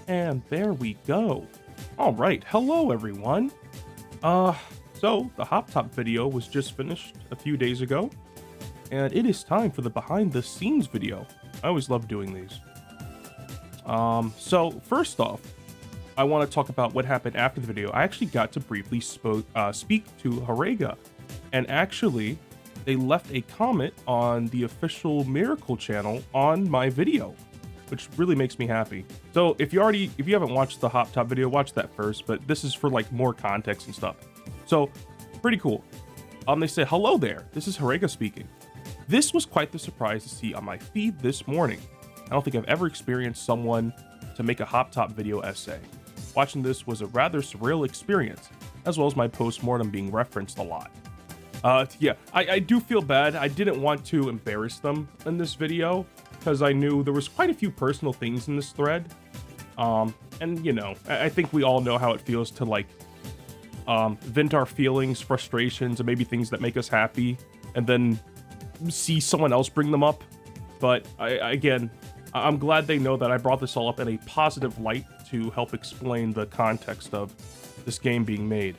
And there we go. All right, hello everyone. Uh, so the Hop Top video was just finished a few days ago, and it is time for the behind the scenes video. I always love doing these. So first off, I want to talk about what happened after the video. I actually got to briefly speak to Harega, and actually, they left a comment on the official Miracle channel on my video, which really makes me happy. So if you haven't watched the Hop Top video, watch that first, but this is for like more context and stuff. So pretty cool. They say, hello there, this is Harega speaking. This was quite the surprise to see on my feed this morning. I don't think I've ever experienced someone to make a Hop Top video essay. Watching this was a rather surreal experience, as well as my post-mortem being referenced a lot. Yeah, I do feel bad. I didn't want to embarrass them in this video, because I knew there was quite a few personal things in this thread. And you know, I think we all know how it feels to like vent our feelings, frustrations, and maybe things that make us happy, and then see someone else bring them up. But I'm glad they know that I brought this all up in a positive light to help explain the context of this game being made.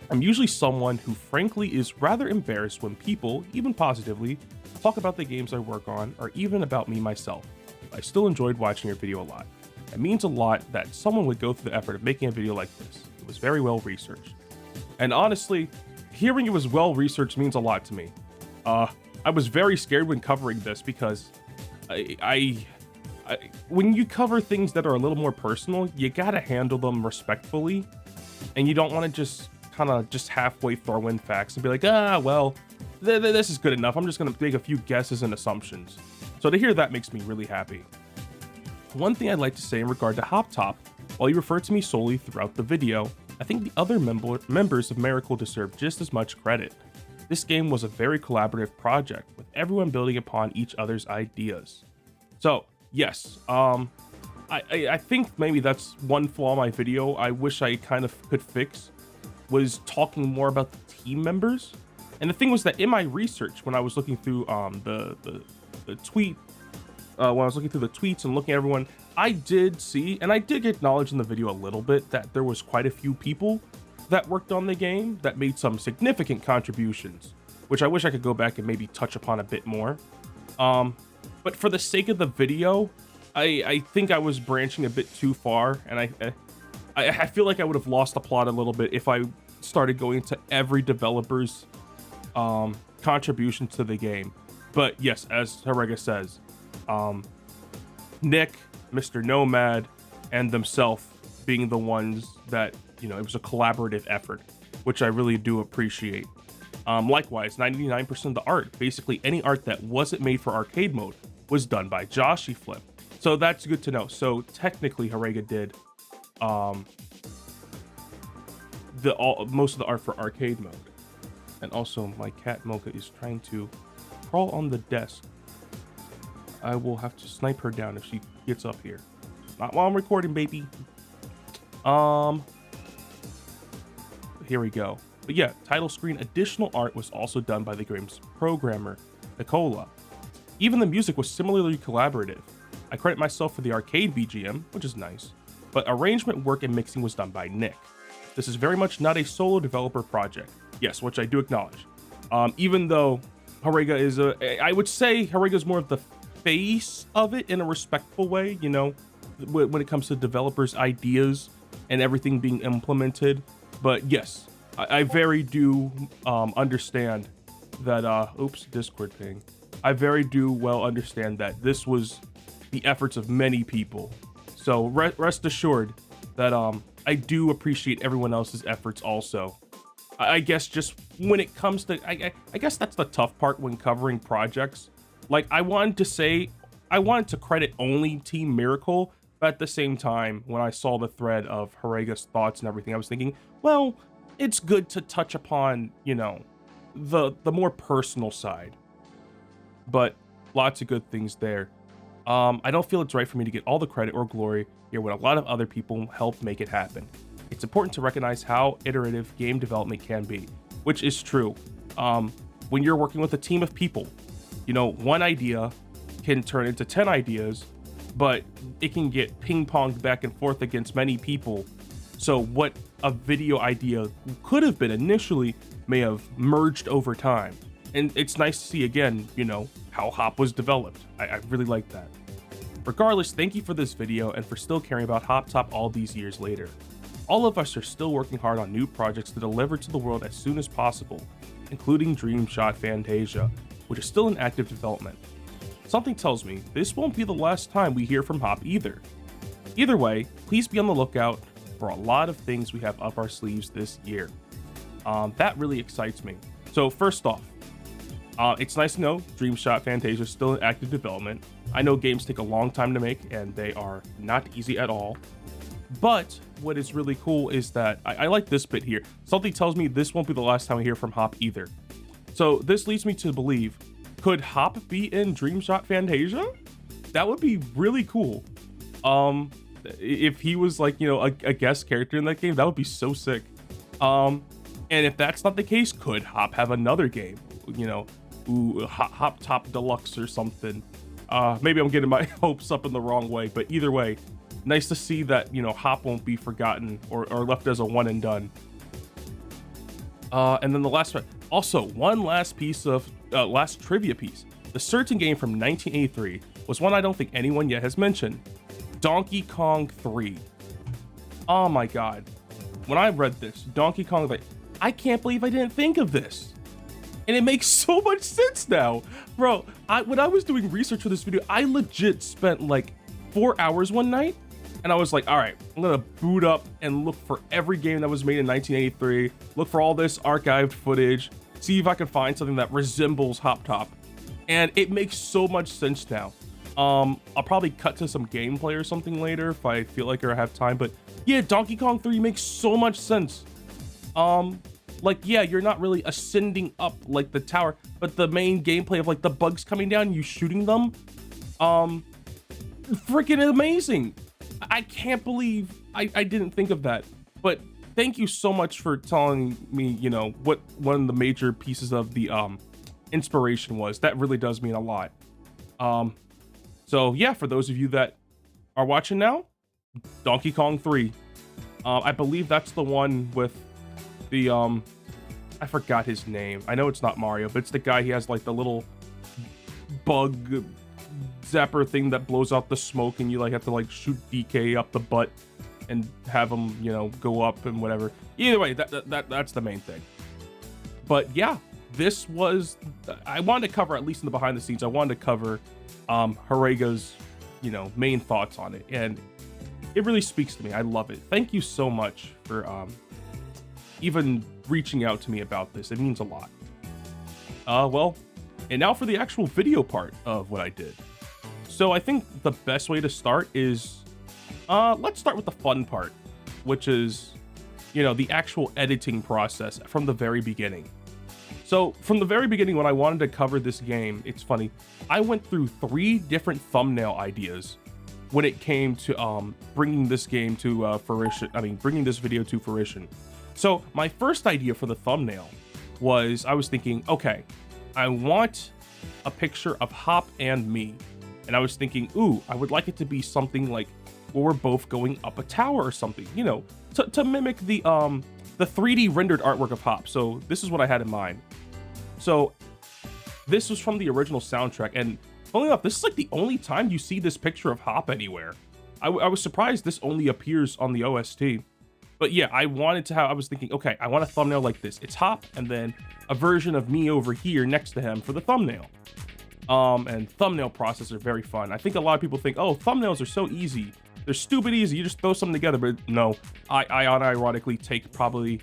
I'm usually someone who frankly is rather embarrassed when people, even positively, talk about the games I work on or even about me myself. I still enjoyed watching your video a lot. It means a lot that someone would go through the effort of making a video like this. It was very well researched. And honestly, hearing it was well researched means a lot to me. I was very scared when covering this because when you cover things that are a little more personal, you gotta handle them respectfully, and you don't want to just kind of halfway throw in facts and be like, well, this is good enough. I'm just gonna make a few guesses and assumptions. So to hear that makes me really happy. One thing I'd like to say in regard to Hop Top, while you refer to me solely throughout the video, I think the other members of Miracle deserve just as much credit. This game was a very collaborative project, with everyone building upon each other's ideas. So, yes, I think maybe that's one flaw in my video I wish I kind of could fix, was talking more about the team members. And the thing was that in my research, when I was looking through the tweet, when I was looking through the tweets and looking at everyone, I did see, and I did acknowledge in the video a little bit, that there was quite a few people that worked on the game that made some significant contributions, which I wish I could go back and maybe touch upon a bit more. But for the sake of the video, I think I was branching a bit too far, and I feel like I would have lost the plot a little bit if I started going into every developer's contribution to the game. But yes, as Harega says, Nick, Mr. Nomad, and themselves being the ones that, you know, it was a collaborative effort, which I really do appreciate. Likewise, 99% of the art, basically any art that wasn't made for arcade mode, was done by Joshy Flip. So that's good to know. So technically, Harega did most of the art for arcade mode. And also, my cat Mocha is trying to crawl on the desk. I will have to snipe her down if she gets up here. Not while I'm recording, baby. Here we go. But yeah, title screen additional art was also done by the game's programmer, Nicola. Even the music was similarly collaborative. I credit myself for the arcade BGM, which is nice, but arrangement work and mixing was done by Nick. This is very much not a solo developer project. Yes, which I do acknowledge. Even though Harega is I would say Harega is more of the face of it in a respectful way, you know, when it comes to developers' ideas and everything being implemented. But yes, I very do understand that, oops, Discord ping. I very do well understand that this was the efforts of many people. So rest assured that I do appreciate everyone else's efforts also. I guess just when it comes to, I guess that's the tough part when covering projects. Like, I wanted to credit only Team Miracle, but at the same time, when I saw the thread of Harega's thoughts and everything, I was thinking, well, it's good to touch upon, you know, the more personal side. But lots of good things there. I don't feel it's right for me to get all the credit or glory here when a lot of other people helped make it happen. It's important to recognize how iterative game development can be, which is true. When you're working with a team of people, you know, one idea can turn into 10 ideas, but it can get ping-ponged back and forth against many people. So what a video idea could have been initially may have merged over time. And it's nice to see again, you know, how Hop was developed. I really like that. Regardless, thank you for this video and for still caring about HopTop all these years later. All of us are still working hard on new projects to deliver to the world as soon as possible, including Dreamshot Fantasia, which is still in active development. Something tells me this won't be the last time we hear from Hop either. Either way, please be on the lookout for a lot of things we have up our sleeves this year. That really excites me. So first off, it's nice to know Dreamshot Fantasia is still in active development. I know games take a long time to make and they are not easy at all. But what is really cool is that I like this bit here. Something tells me this won't be the last time we hear from Hop either. So this leads me to believe, could Hop be in Dreamshot Fantasia? That would be really cool. If he was like, you know, a guest character in that game, that would be so sick. And if that's not the case, could Hop have another game? You know, HopTop Deluxe or something. Maybe I'm getting my hopes up in the wrong way, but either way, nice to see that, you know, Hop won't be forgotten or left as a one and done. And then the last one, also one last piece of last trivia piece. The certain game from 1983 was one I don't think anyone yet has mentioned. Donkey Kong 3. Oh my god. When I read this, Donkey Kong, like, I can't believe I didn't think of this. And it makes so much sense now. Bro, when I was doing research for this video, I legit spent like 4 hours one night. And I was like, all right, I'm gonna boot up and look for every game that was made in 1983. Look for all this archived footage. See if I can find something that resembles HopTop. And it makes so much sense now. I'll probably cut to some gameplay or something later if I feel like or I have time. But yeah, Donkey Kong 3 makes so much sense. Like, yeah, you're not really ascending up like the tower, but the main gameplay of like the bugs coming down and you shooting them, freaking amazing. I can't believe I didn't think of that. But thank you so much for telling me, you know, what one of the major pieces of the inspiration was. That really does mean a lot. So yeah, for those of you that are watching now, Donkey Kong 3. I believe that's the one with the I forgot his name. I know it's not Mario, but it's the guy, he has like the little bug zapper thing that blows out the smoke and you like have to like shoot DK up the butt and have him, you know, go up and whatever. Either way, that's the main thing. But yeah, this was, I wanted to cover, at least in the behind the scenes, I wanted to cover Horega's, you know, main thoughts on it, and it really speaks to me. I love it. Thank you so much for even reaching out to me about this. It means a lot. Well, and now for the actual video part of what I did. So I think the best way to start is, let's start with the fun part, which is, you know, the actual editing process from the very beginning. So from the very beginning, when I wanted to cover this game, it's funny, I went through 3 different thumbnail ideas when it came to bringing this game to fruition. I mean, bringing this video to fruition. So my first idea for the thumbnail was, I was thinking, okay, I want a picture of Hop and me. And I was thinking, ooh, I would like it to be something like where we're both going up a tower or something, you know, to mimic the 3D rendered artwork of Hop. So this is what I had in mind. So this was from the original soundtrack, and funny enough, this is like the only time you see this picture of Hop anywhere. I was surprised this only appears on the OST. But yeah, I wanted to have, I was thinking, okay, I want a thumbnail like this. It's Hop, and then a version of me over here next to him for the thumbnail. And thumbnail process are very fun. I think a lot of people think, oh, thumbnails are so easy. They're stupid easy. You just throw something together. But no, I unironically take probably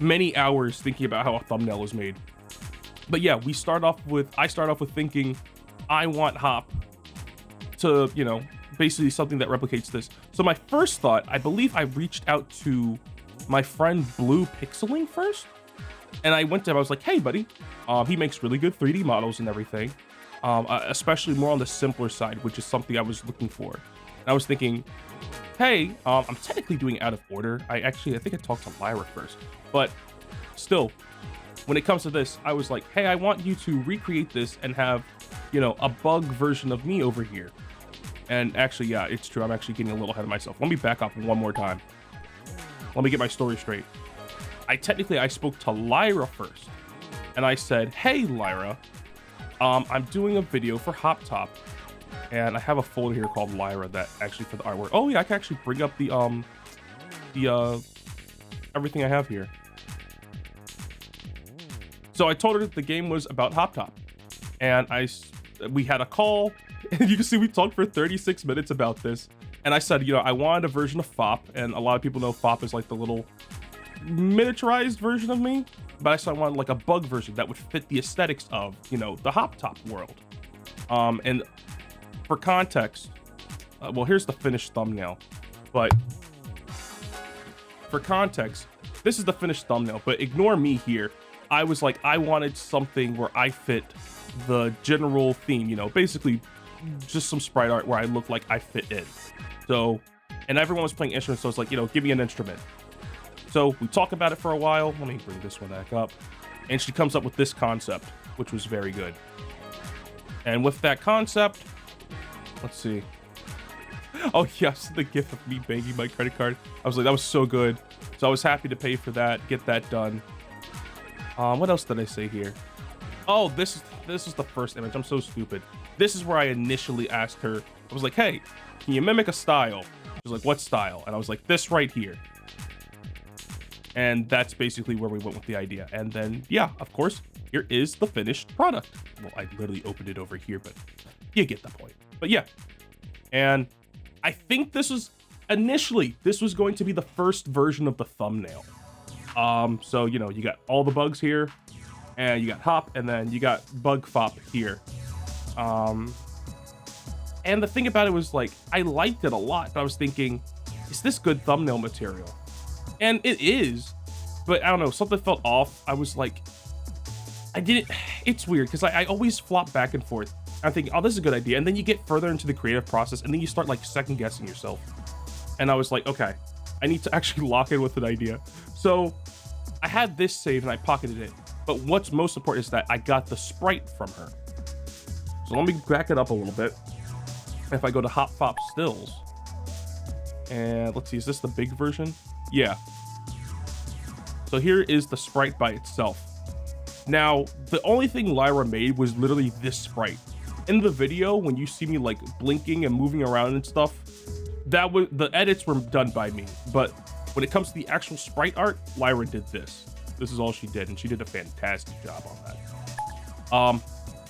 many hours thinking about how a thumbnail is made. But yeah, I start off with thinking, I want Hop to, you know, basically something that replicates this. So my first thought, I believe I reached out to my friend Blue Pixeling first. And I went to him, I was like, hey buddy, he makes really good 3D models and everything. Especially more on the simpler side, which is something I was looking for. And I was thinking, hey, I'm technically doing it out of order. I think I talked to Lyra first, but still, when it comes to this, I was like, hey, I want you to recreate this and have, you know, a bug version of me over here. And actually, yeah, it's true. I'm actually getting a little ahead of myself. Let me back up one more time. Let me get my story straight. I spoke to Lyra first, and I said, "Hey, Lyra, I'm doing a video for Hop Top, and I have a folder here called Lyra that actually for the artwork. Oh yeah, I can actually bring up the everything I have here." So I told her that the game was about Hop Top, and we had a call, and you can see we talked for 36 minutes about this. And I said, you know, I wanted a version of Fop, and a lot of people know Fop is like the little miniaturized version of me, but I said I wanted like a bug version that would fit the aesthetics of, you know, the Hop Top world. And for context, well, here's the finished thumbnail, but for context, this is the finished thumbnail, but ignore me here. I was like, I wanted something where I fit the general theme, you know, basically just some sprite art where I look like I fit in. So, and everyone was playing instruments, so it's like, you know, give me an instrument. So we talk about it for a while. Let me bring this one back up. And she comes up with this concept, which was very good. And with that concept, let's see. Oh yes, the gif of me banging my credit card. I was like, that was so good. So I was happy to pay for that, get that done. What else did I say here? Oh, this is the first image. I'm so stupid. This is where I initially asked her. I was like, hey, can you mimic a style? She was like, what style? And I was like, this right here. And that's basically where we went with the idea. And then, yeah, of course, here is the finished product. Well, I literally opened it over here, but you get the point. But yeah, and I think this was going to be the first version of the thumbnail. So, you know, you got all the bugs here, and you got Hop, and then you got Bug Fop here. And the thing about it was, like, I liked it a lot, but I was thinking, is this good thumbnail material? And it is, but I don't know, something felt off. I was like, it's weird, because I always flop back and forth. I think, oh, this is a good idea. And then you get further into the creative process, and then you start, like, second guessing yourself. And I was like, okay, I need to actually lock in with an idea. So I had this saved and I pocketed it. But what's most important is that I got the sprite from her. So let me back it up a little bit. If I go to Hop Fop Stills, and let's see, is this the big version? Yeah. So here is the sprite by itself. Now, the only thing Lyra made was literally this sprite. In the video, when you see me like blinking and moving around and stuff, that was the edits were done by me. But when it comes to the actual sprite art, Lyra did this. This is all she did, and she did a fantastic job on that.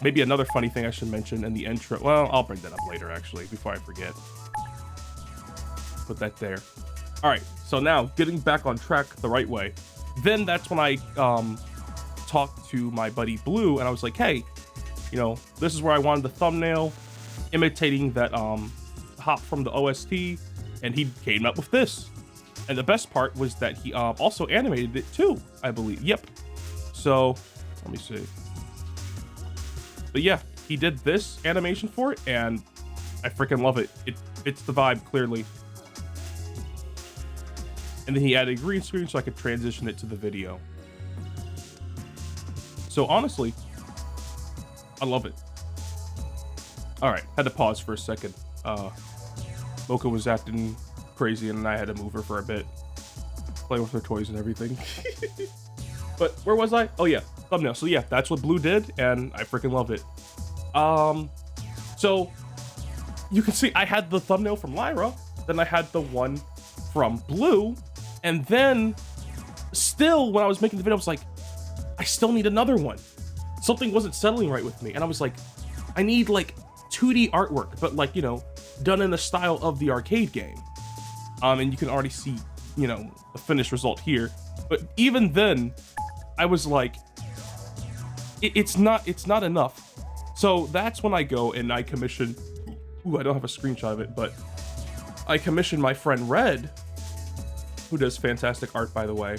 Maybe another funny thing I should mention in the intro. Well, I'll bring that up later, actually, before I forget. Put that there. All right, so now getting back on track the right way. Then that's when I talked to my buddy Blue, and I was like, hey, you know, this is where I wanted the thumbnail, imitating that Hop from the OST, and he came up with this. And the best part was that he also animated it too, I believe. Yep. So let me see. But yeah, he did this animation for it, and I freaking love it. It fits the vibe clearly. And then he added a green screen so I could transition it to the video. So honestly, I love it. All right, had to pause for a second. Mocha was acting crazy, and I had to move her for a bit, play with her toys and everything. But where was I? Oh yeah, thumbnail. So yeah, that's what Blue did, and I freaking love it. So you can see I had the thumbnail from Lyra, then I had the one from Blue, and then still when I was making the video, I was like, I still need another one. Something wasn't settling right with me, and I was like, I need like 2D artwork, but like, you know, done in the style of the arcade game. And you can already see, you know, the finished result here. But even then, I was like, it's not enough. So that's when I go and I commission, ooh, I don't have a screenshot of it, but I commissioned my friend Red, who does fantastic art, by the way.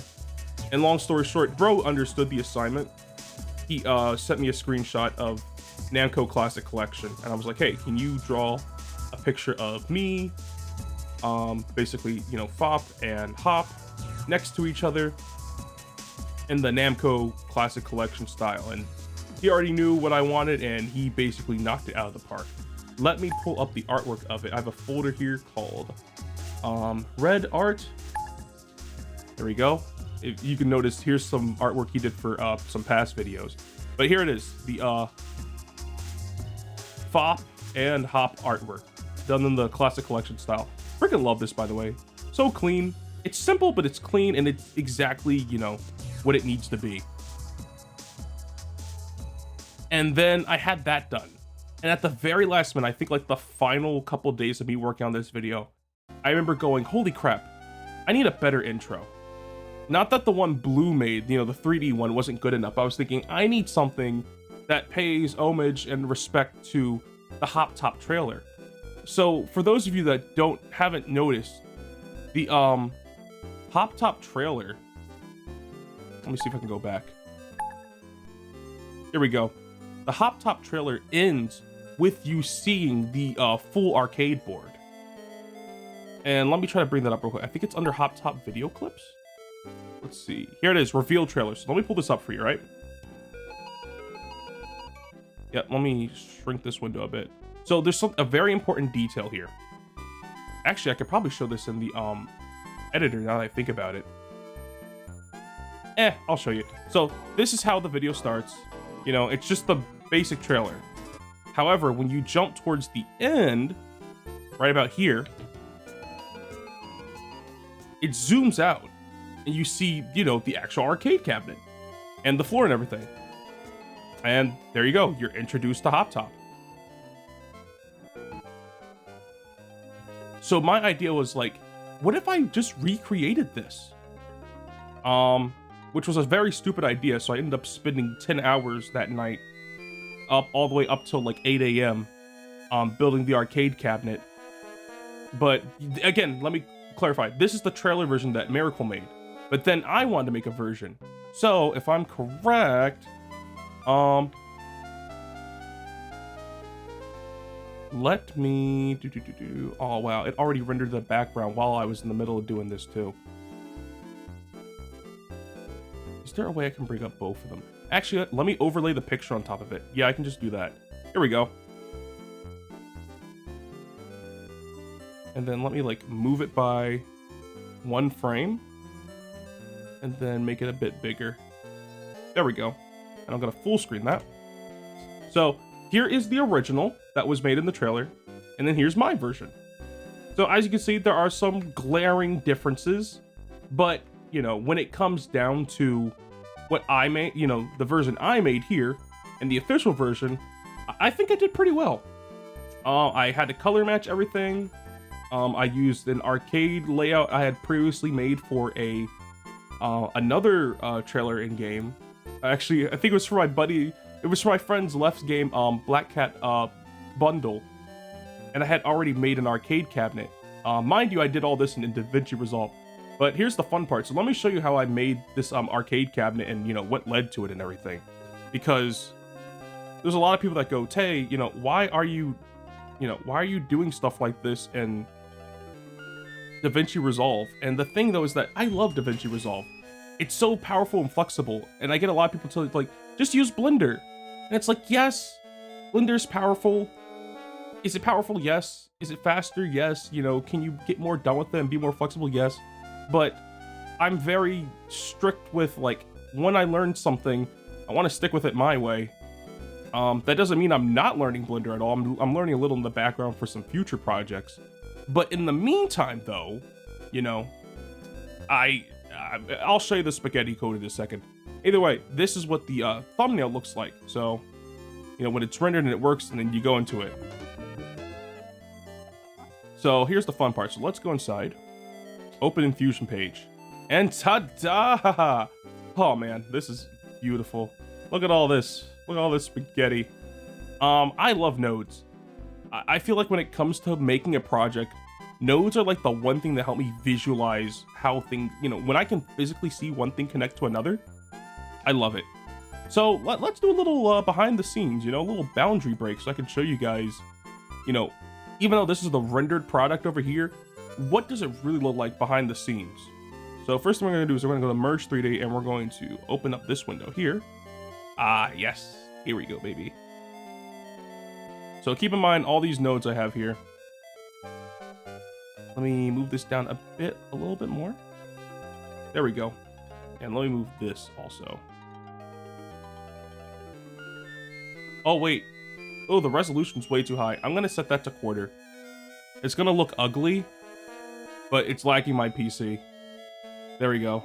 And long story short, bro understood the assignment. He sent me a screenshot of Namco Classic Collection, and I was like, hey, can you draw a picture of me, basically, you know, Fop and Hop next to each other in the Namco Classic Collection style? And he already knew what I wanted, and he basically knocked it out of the park. let me pull up the artwork of it. I have a folder here called Red Art. There we go. If you can notice, here's some artwork he did for some past videos. But here it is, the FOP and HOP artwork, done in the classic collection style. Freaking love this, by the way. So clean. It's simple, but it's clean, and it's exactly, you know, what it needs to be. And then I had that done. And at the very last minute, I think like the final couple days of me working on this video, I remember going, holy crap, I need a better intro. Not that the one Blue made, you know, the 3D one wasn't good enough. I was thinking, I need something that pays homage and respect to the Hop Top trailer. So for those of you that haven't noticed, the Hop Top trailer, let me see if I can go back. Here we go. The Hop Top trailer ends with you seeing the full arcade board. And let me try to bring that up real quick. I think it's under Hop Top video clips. Let's see. Here it is, reveal trailer. So let me pull this up for you, right? Yeah, let me shrink this window a bit. So there's a very important detail here. Actually, I could probably show this in the editor now that I think about it. I'll show you. So this is how the video starts. You know, it's just the basic trailer. However, when you jump towards the end, right about here, it zooms out and you see, you know, the actual arcade cabinet and the floor and everything. And there you go. You're introduced to Hop Top. So my idea was like, what if I just recreated this? Which was a very stupid idea. So I ended up spending 10 hours that night all the way up till like 8 a.m. Building the arcade cabinet. But again, let me clarify. This is the trailer version that Miracle made. But then I wanted to make a version. So if I'm correct, let me oh wow, it already rendered the background while I was in the middle of doing this too. Is there a way I can bring up both of them? Actually, let me overlay the picture on top of it. Yeah, I can just do that. Here we go. And then let me like move it by 1 frame and then make it a bit bigger. There we go. And I'm gonna full screen that. So here is the original that was made in the trailer, and then here's my version. So as you can see, there are some glaring differences, but you know, when it comes down to what I made, you know, the version I made here and the official version, I think I did pretty well. I had to color match everything. I used an arcade layout I had previously made for a another trailer in game. Actually, I think it was for my buddy. It was for my friend's Left's game, Black Cat bundle, and I had already made an arcade cabinet. Mind you, I did all this in DaVinci Resolve. But here's the fun part. So let me show you how I made this arcade cabinet and, you know, what led to it and everything. Because there's a lot of people that go, Tay, you know, why are you doing stuff like this in DaVinci Resolve? And the thing though is that I love DaVinci Resolve. It's so powerful and flexible. And I get a lot of people tell like, just use Blender. And it's like, yes, Blender's powerful. Is it powerful? Yes. Is it faster? Yes. You know, can you get more done with it and be more flexible? Yes. But I'm very strict with, like, when I learn something, I want to stick with it my way. That doesn't mean I'm not learning Blender at all. I'm learning a little in the background for some future projects. But in the meantime, though, you know, I'll show you the spaghetti code in a second. Either way, this is what the thumbnail looks like. So, you know, when it's rendered and it works, and then you go into it. So here's the fun part. So let's go inside. Open in Fusion page. And ta-da! Oh man, this is beautiful. Look at all this. Look at all this spaghetti. I love nodes. I feel like when it comes to making a project, nodes are like the one thing that help me visualize how things, you know, when I can physically see one thing connect to another, I love it. So let's do a little behind the scenes, you know, a little boundary break so I can show you guys, you know, even though this is the rendered product over here, what does it really look like behind the scenes? So first thing we're going to do is we're going to go to Merge 3D and we're going to open up this window here. Ah, yes. Here we go, baby. So keep in mind all these nodes I have here. Let me move this down a little bit more. There we go. And let me move this also. Oh, wait. Oh, the resolution's way too high. I'm going to set that to quarter. It's going to look ugly, but it's lagging my PC. There we go.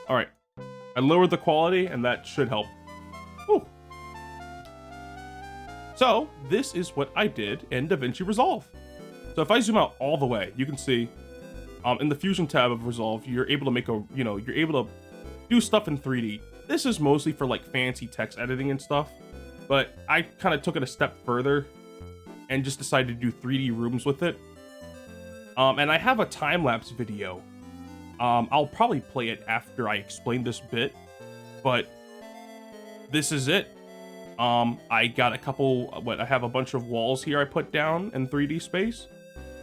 All right. I lowered the quality, and that should help. Ooh. So, this is what I did in DaVinci Resolve. So if I zoom out all the way, you can see in the Fusion tab of Resolve, you're able to make a, you're able to do stuff in 3D. This is mostly for like fancy text editing and stuff, but I kind of took it a step further and just decided to do 3D rooms with it. And I have a time-lapse video. I'll probably play it after I explain this bit, but this is it. I got a couple, I have a bunch of walls here I put down in 3D space.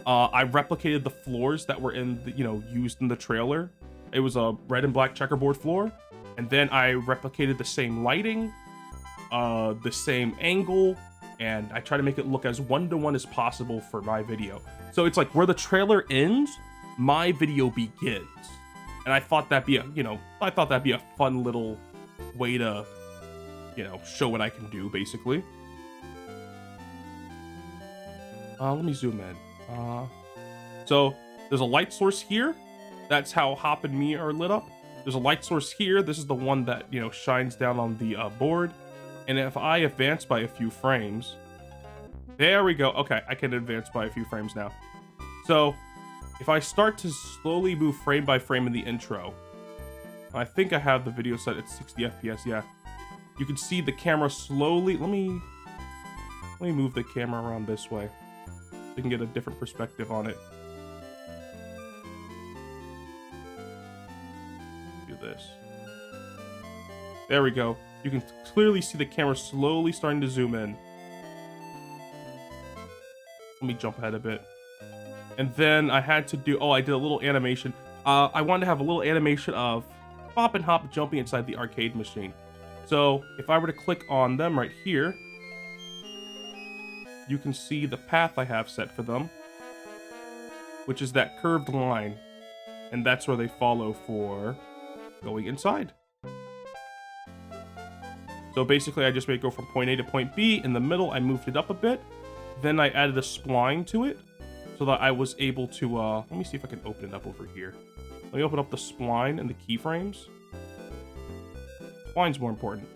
I replicated the floors that were in the, used in the trailer. It was a red and black checkerboard floor. And then I replicated the same lighting, the same angle, and I try to make it look as one-to-one as possible for my video. So it's like where the trailer ends, my video begins. And I thought that'd be a fun little way to, show what I can do, basically. Let me zoom in. So there's a light source here. That's how Hop and me are lit up. There's a light source here. This is the one that, shines down on the board. And if I advance by a few frames, there we go. Okay, I can advance by a few frames now. So if I start to slowly move frame by frame in the intro, I think I have the video set at 60 FPS. Yeah, you can see the camera slowly. Let me move the camera around this way so you can get a different perspective on it. Do this. There we go. You can clearly see the camera slowly starting to zoom in. Let me jump ahead a bit. And then I had to do, I did a little animation. I wanted to have a little animation of Bop and Hop jumping inside the arcade machine. So if I were to click on them right here, you can see the path I have set for them, which is that curved line. And that's where they follow for going inside. So basically I just made it go from point A to point B. In the middle, I moved it up a bit. Then I added a spline to it so that I was able to, let me see if I can open it up over here. Let me open up the spline and the keyframes. Spline's more important.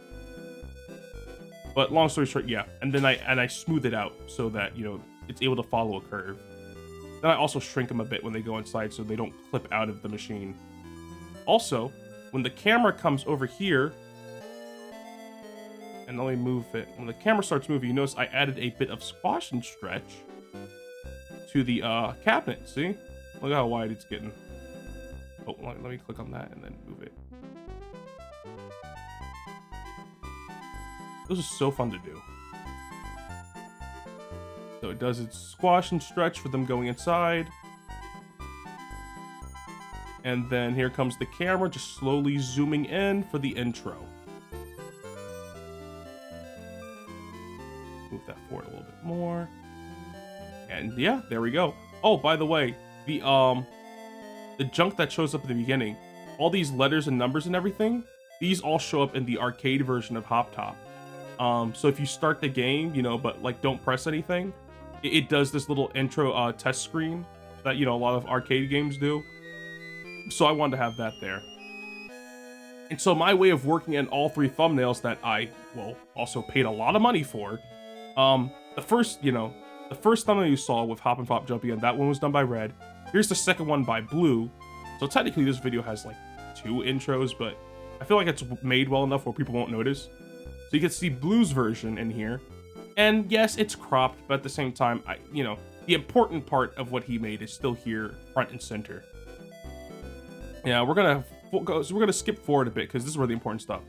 But long story short, yeah. And then I smooth it out so that, it's able to follow a curve. Then I also shrink them a bit when they go inside so they don't clip out of the machine. Also, when the camera comes over here, and let me move it. When the camera starts moving, you notice I added a bit of squash and stretch to the cabinet. See? Look how wide it's getting. Oh, let me click on that and then move it. This is so fun to do. So it does its squash and stretch for them going inside. And then here comes the camera just slowly zooming in for the intro. Move that forward a little bit more. And yeah, there we go. Oh, by the way, the junk that shows up at the beginning, all these letters and numbers and everything, these all show up in the arcade version of Hop Top. So if you start the game, but like don't press anything, it does this little intro test screen that, a lot of arcade games do. So I wanted to have that there. And so my way of working in all three thumbnails that I, also paid a lot of money for, the first thumbnail you saw with Hop and Pop jumping in, that one was done by Red. Here's the second one by Blue. So technically this video has like 2 intros, but I feel like it's made well enough where people won't notice. So you can see Blue's version in here. And yes, it's cropped, but at the same time, the important part of what he made is still here, front and center. Yeah, we're gonna skip forward a bit because this is where the important stuff.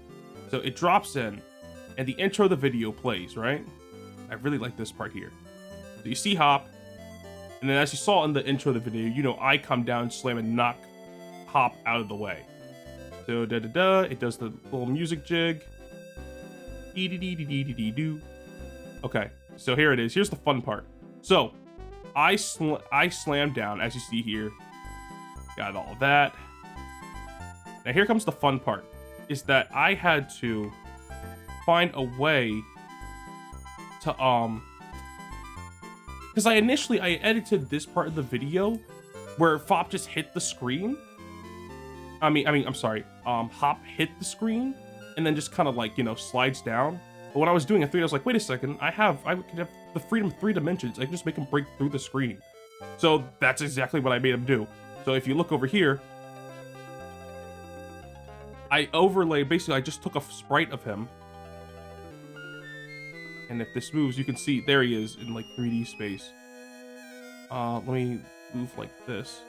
So it drops in, and the intro of the video plays, right? I really like this part here. So you see Hop, and then as you saw in the intro of the video, I come down, slam, and knock Hop out of the way. So it does the little music jig. Dee-dee-dee-dee-dee-dee-doo. Okay, so here it is. Here's the fun part. So I slammed down, as you see here. Got all that. Now here comes the fun part, is that I had to find a way to because I edited this part of the video where Fop just hit the screen. I'm sorry. Hop hit the screen and then just kind of like, you know, slides down. But when I was doing a 3D, I was like, wait a second, I could have the freedom of 3 dimensions. I can just make him break through the screen. So that's exactly what I made him do. So if you look over here, I basically I just took a sprite of him. And if this moves, you can see, there he is in like 3D space. Let me move like this.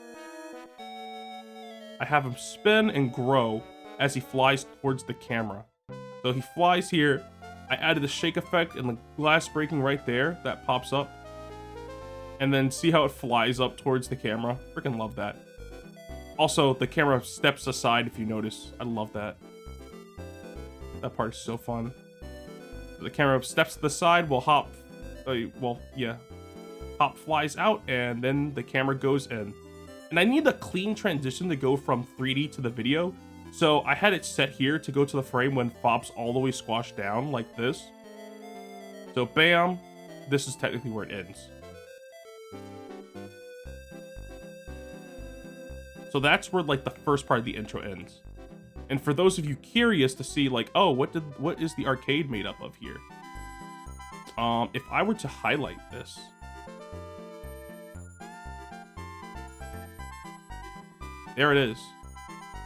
I have him spin and grow as he flies towards the camera. So he flies here. I added the shake effect and the glass breaking right there. That pops up. And then see how it flies up towards the camera. Freaking love that. Also, the camera steps aside if you notice. I love that. That part is so fun. The camera steps to the side while Hop flies out and then the camera goes in. And I need a clean transition to go from 3D to the video. So I had it set here to go to the frame when Fop's all the way squashed down like this. So bam, this is technically where it ends. So that's where like the first part of the intro ends. And for those of you curious to see like, oh, what is the arcade made up of here? If I were to highlight this, there it is.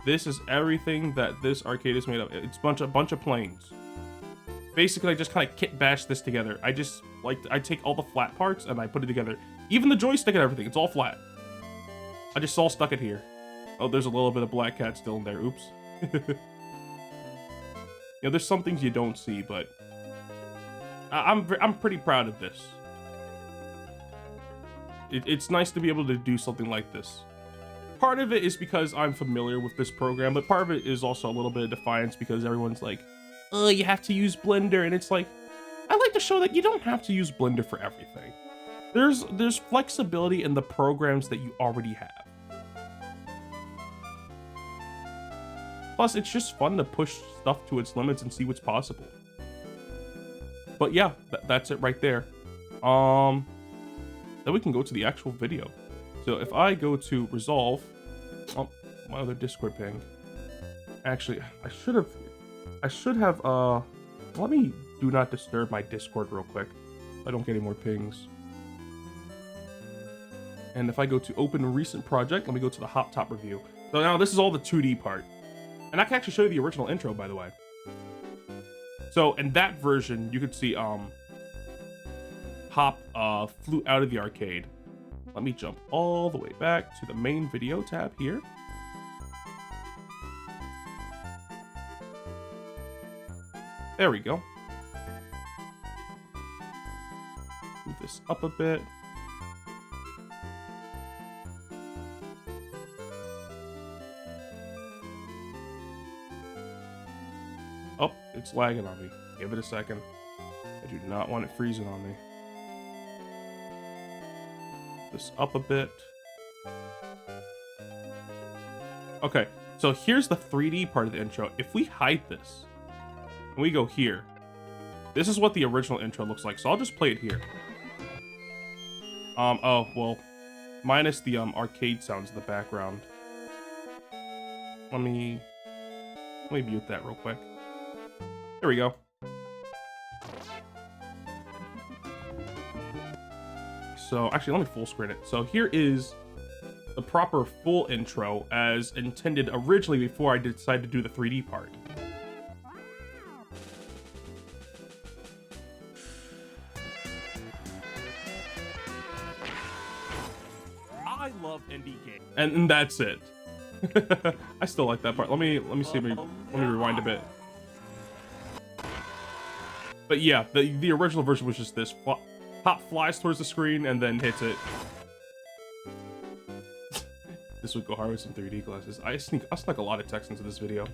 This is everything that this arcade is made of. It's a bunch of planes. Basically, I just kind of kit bash this together. I take all the flat parts and I put it together. Even the joystick and everything, it's all flat. I just all stuck it here. Oh, there's a little bit of Black Cat still in there. Oops. You know, there's some things you don't see, but I'm pretty proud of this. It's nice to be able to do something like this. Part of it is because I'm familiar with this program, but part of it is also a little bit of defiance because everyone's like, oh, you have to use Blender, and it's like, I like to show that you don't have to use Blender for everything. There's flexibility in the programs that you already have. Plus, it's just fun to push stuff to its limits and see what's possible. But yeah, that's it right there. Then we can go to the actual video. So if I go to resolve, oh, my other Discord ping. Actually, I should have, let me do not disturb my Discord real quick. So I don't get any more pings. And if I go to open recent project, let me go to the Hop Top review. So now this is all the 2D part. And I can actually show you the original intro, by the way. So in that version, you could see Hop flew out of the arcade. Let me jump all the way back to the main video tab here. There we go. Move this up a bit. Oh, it's lagging on me. Give it a second. I do not want it freezing on me. This up a bit. Okay, so here's the 3D part of the intro. If we hide this, and we go here, this is what the original intro looks like. So I'll just play it here. Oh, well, minus the arcade sounds in the background. Let me mute that real quick. There we go. So actually, let me full screen it. So here is the proper full intro as intended originally before I decided to do the 3D part. I love indie games. And that's it. I still like that part. Let me see. Let me rewind a bit. But yeah, the original version was just this. Hop flies towards the screen and then hits it. This would go hard with some 3D glasses. I snuck a lot of text into this video.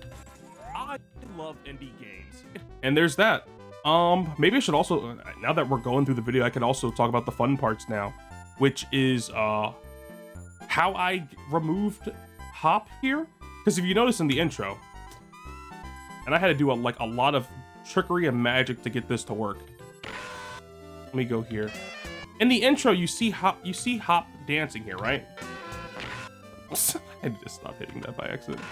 I love indie games. And there's that. Maybe I should also, now that we're going through the video, I could also talk about the fun parts now, which is how I removed Hop here. Because if you notice in the intro, and I had to do a lot of trickery and magic to get this to work. Let me go here. In the intro, you see Hop dancing here, right? I need to stop hitting that by accident.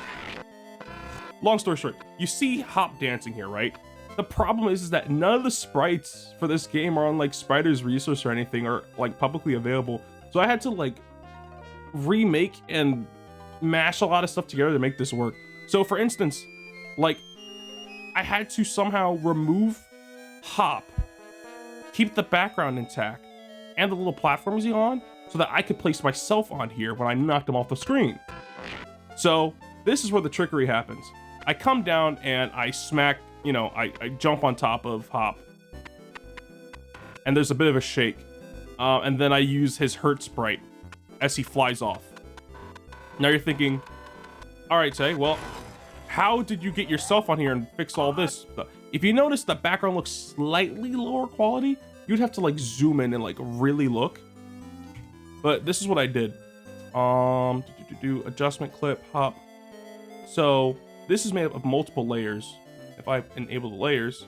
Long story short, you see Hop dancing here, right? The problem is that none of the sprites for this game are on like Spider's Resource or anything, or like publicly available. So I had to like remake and mash a lot of stuff together to make this work. So for instance, like I had to somehow remove Hop, keep the background intact, and the little platforms he's on, so that I could place myself on here when I knocked him off the screen. So this is where the trickery happens. I come down and I smack, you know, I jump on top of Hop. And there's a bit of a shake. And then I use his hurt sprite as he flies off. Now you're thinking, all right, Tay, well, how did you get yourself on here and fix all this? If you notice the background looks slightly lower quality, you'd have to like zoom in and like really look. But this is what I did. Adjustment clip, Hop. So this is made up of multiple layers. If I enable the layers,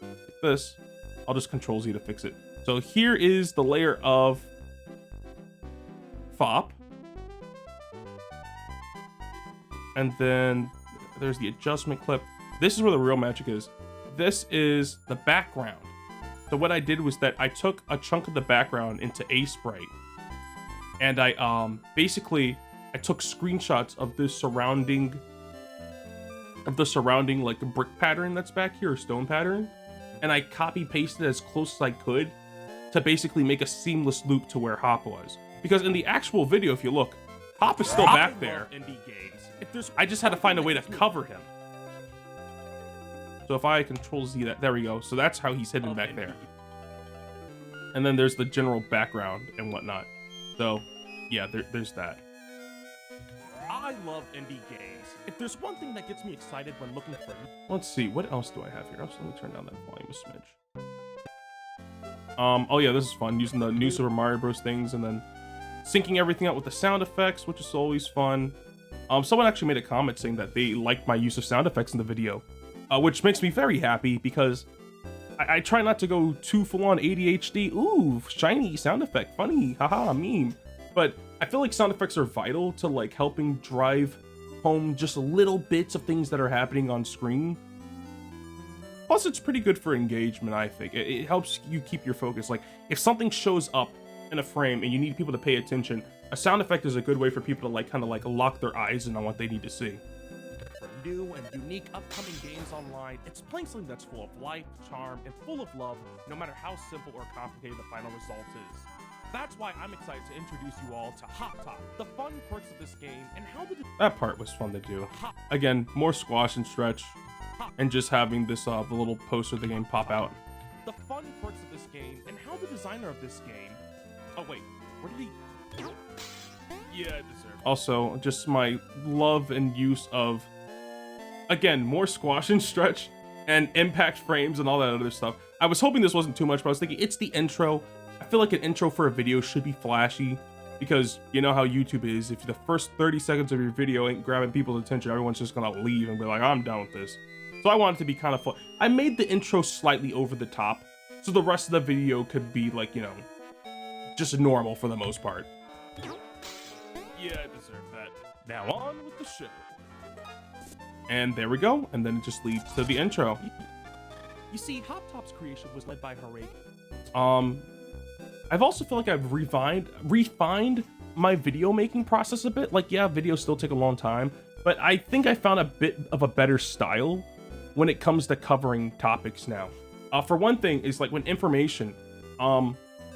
like this, I'll just Control Z to fix it. So here is the layer of Fop. And then there's the adjustment clip. This is where the real magic is. This is the background. So what I did was that I took a chunk of the background into A Sprite. And I basically I took screenshots of the surrounding like brick pattern that's back here, or stone pattern, and I copy pasted as close as I could to basically make a seamless loop to where Hop was. Because in the actual video, if you look, Hop is still back there. I just had to find a way to cover him. So if I Control Z that, there we go. So that's how he's hidden back there. And then there's the general background and whatnot. So yeah, there's that. I love indie games. If there's one thing that gets me excited when looking for... Let's see, what else do I have here? Let me turn down that volume a smidge. Oh yeah, this is fun, using the new Super Mario Bros. Things and then syncing everything out with the sound effects, which is always fun. Someone actually made a comment saying that they liked my use of sound effects in the video, which makes me very happy because I try not to go too full-on ADHD. Ooh, shiny sound effect, funny, haha, meme. But I feel like sound effects are vital to like helping drive home just little bits of things that are happening on screen. Plus, it's pretty good for engagement, I think. It helps you keep your focus. Like, if something shows up in a frame and you need people to pay attention, a sound effect is a good way for people to like kind of like lock their eyes in on what they need to see. For new and unique upcoming games online, it's playing something that's full of life, charm, and full of love, no matter how simple or complicated the final result is. That's why I'm excited to introduce you all to Hop Top, the fun quirks of this game, and how the... That part was fun to do. Again, more squash and stretch, and just having this the little poster of the game pop out. The fun quirks of this game, and how the designer of this game... Oh wait, where did he... Yeah, I deserve it. Also, just my love and use of, again, more squash and stretch, and impact frames and all that other stuff. I was hoping this wasn't too much, but I was thinking, it's the intro. I feel like an intro for a video should be flashy, because you know how YouTube is. If the first 30 seconds of your video ain't grabbing people's attention, everyone's just gonna leave and be like, I'm done with this. So I want it to be kind of fun. I made the intro slightly over the top, so the rest of the video could be like, you know, just normal for the most part. Yeah, I deserve that. Now on with the show. And there we go, and then it just leads to the intro. You see, Hop Top's creation was led by Harega. I've also feel like I've refined my video making process a bit. Like, yeah, videos still take a long time, but I think I found a bit of a better style when it comes to covering topics now. For one thing, is like when information,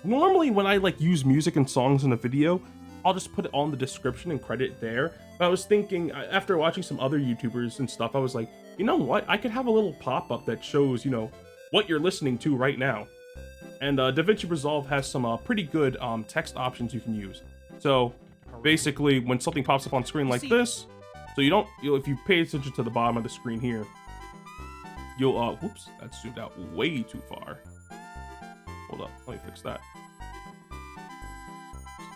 normally when I like use music and songs in a video, I'll just put it all in the description and credit it there. But I was thinking, after watching some other YouTubers and stuff, I was like, you know what? I could have a little pop-up that shows, you know, what you're listening to right now. And DaVinci Resolve has some pretty good text options you can use. So basically, when something pops up on screen like this, so you don't, if you pay attention to the bottom of the screen here, you'll whoops, that zoomed out way too far. Hold up, let me fix that.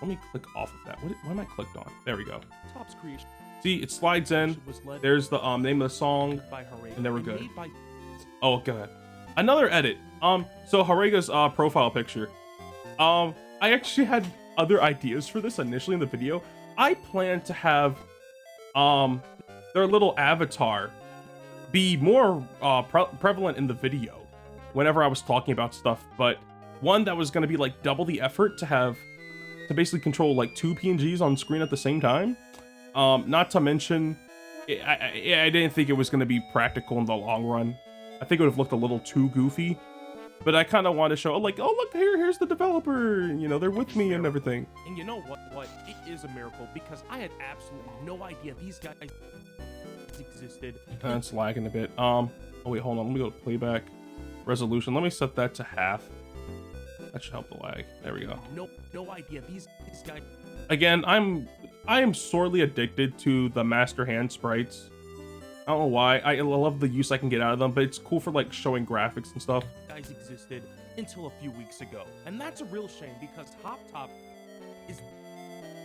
Let me click off of that. What am I clicked on? There we go. Top's creation See, it slides in. was led There's the name of the song, by Harega and then we're good. made by Oh, god. Another edit. So Harega's profile picture. I actually had other ideas for this initially in the video. I planned to have their little avatar be more prevalent in the video whenever I was talking about stuff, but one that was going to be like double the effort to basically control like 2 PNGs on screen at the same time. Not to mention, I didn't think it was going to be practical in the long run. I think it would have looked a little too goofy, but I kind of want to show like, oh look, here's the developer, you know, they're with me and everything. And you know what? It is a miracle because I had absolutely no idea these guys existed. It's lagging a bit. Oh wait, hold on. Let me go to playback resolution. Let me set that to half. That should help the lag. There we go. No idea these guys. Again, I am sorely addicted to the master hand sprites. I don't know why. I love the use I can get out of them, but it's cool for like showing graphics and stuff. Guys existed until a few weeks ago, and that's a real shame because Hop Top is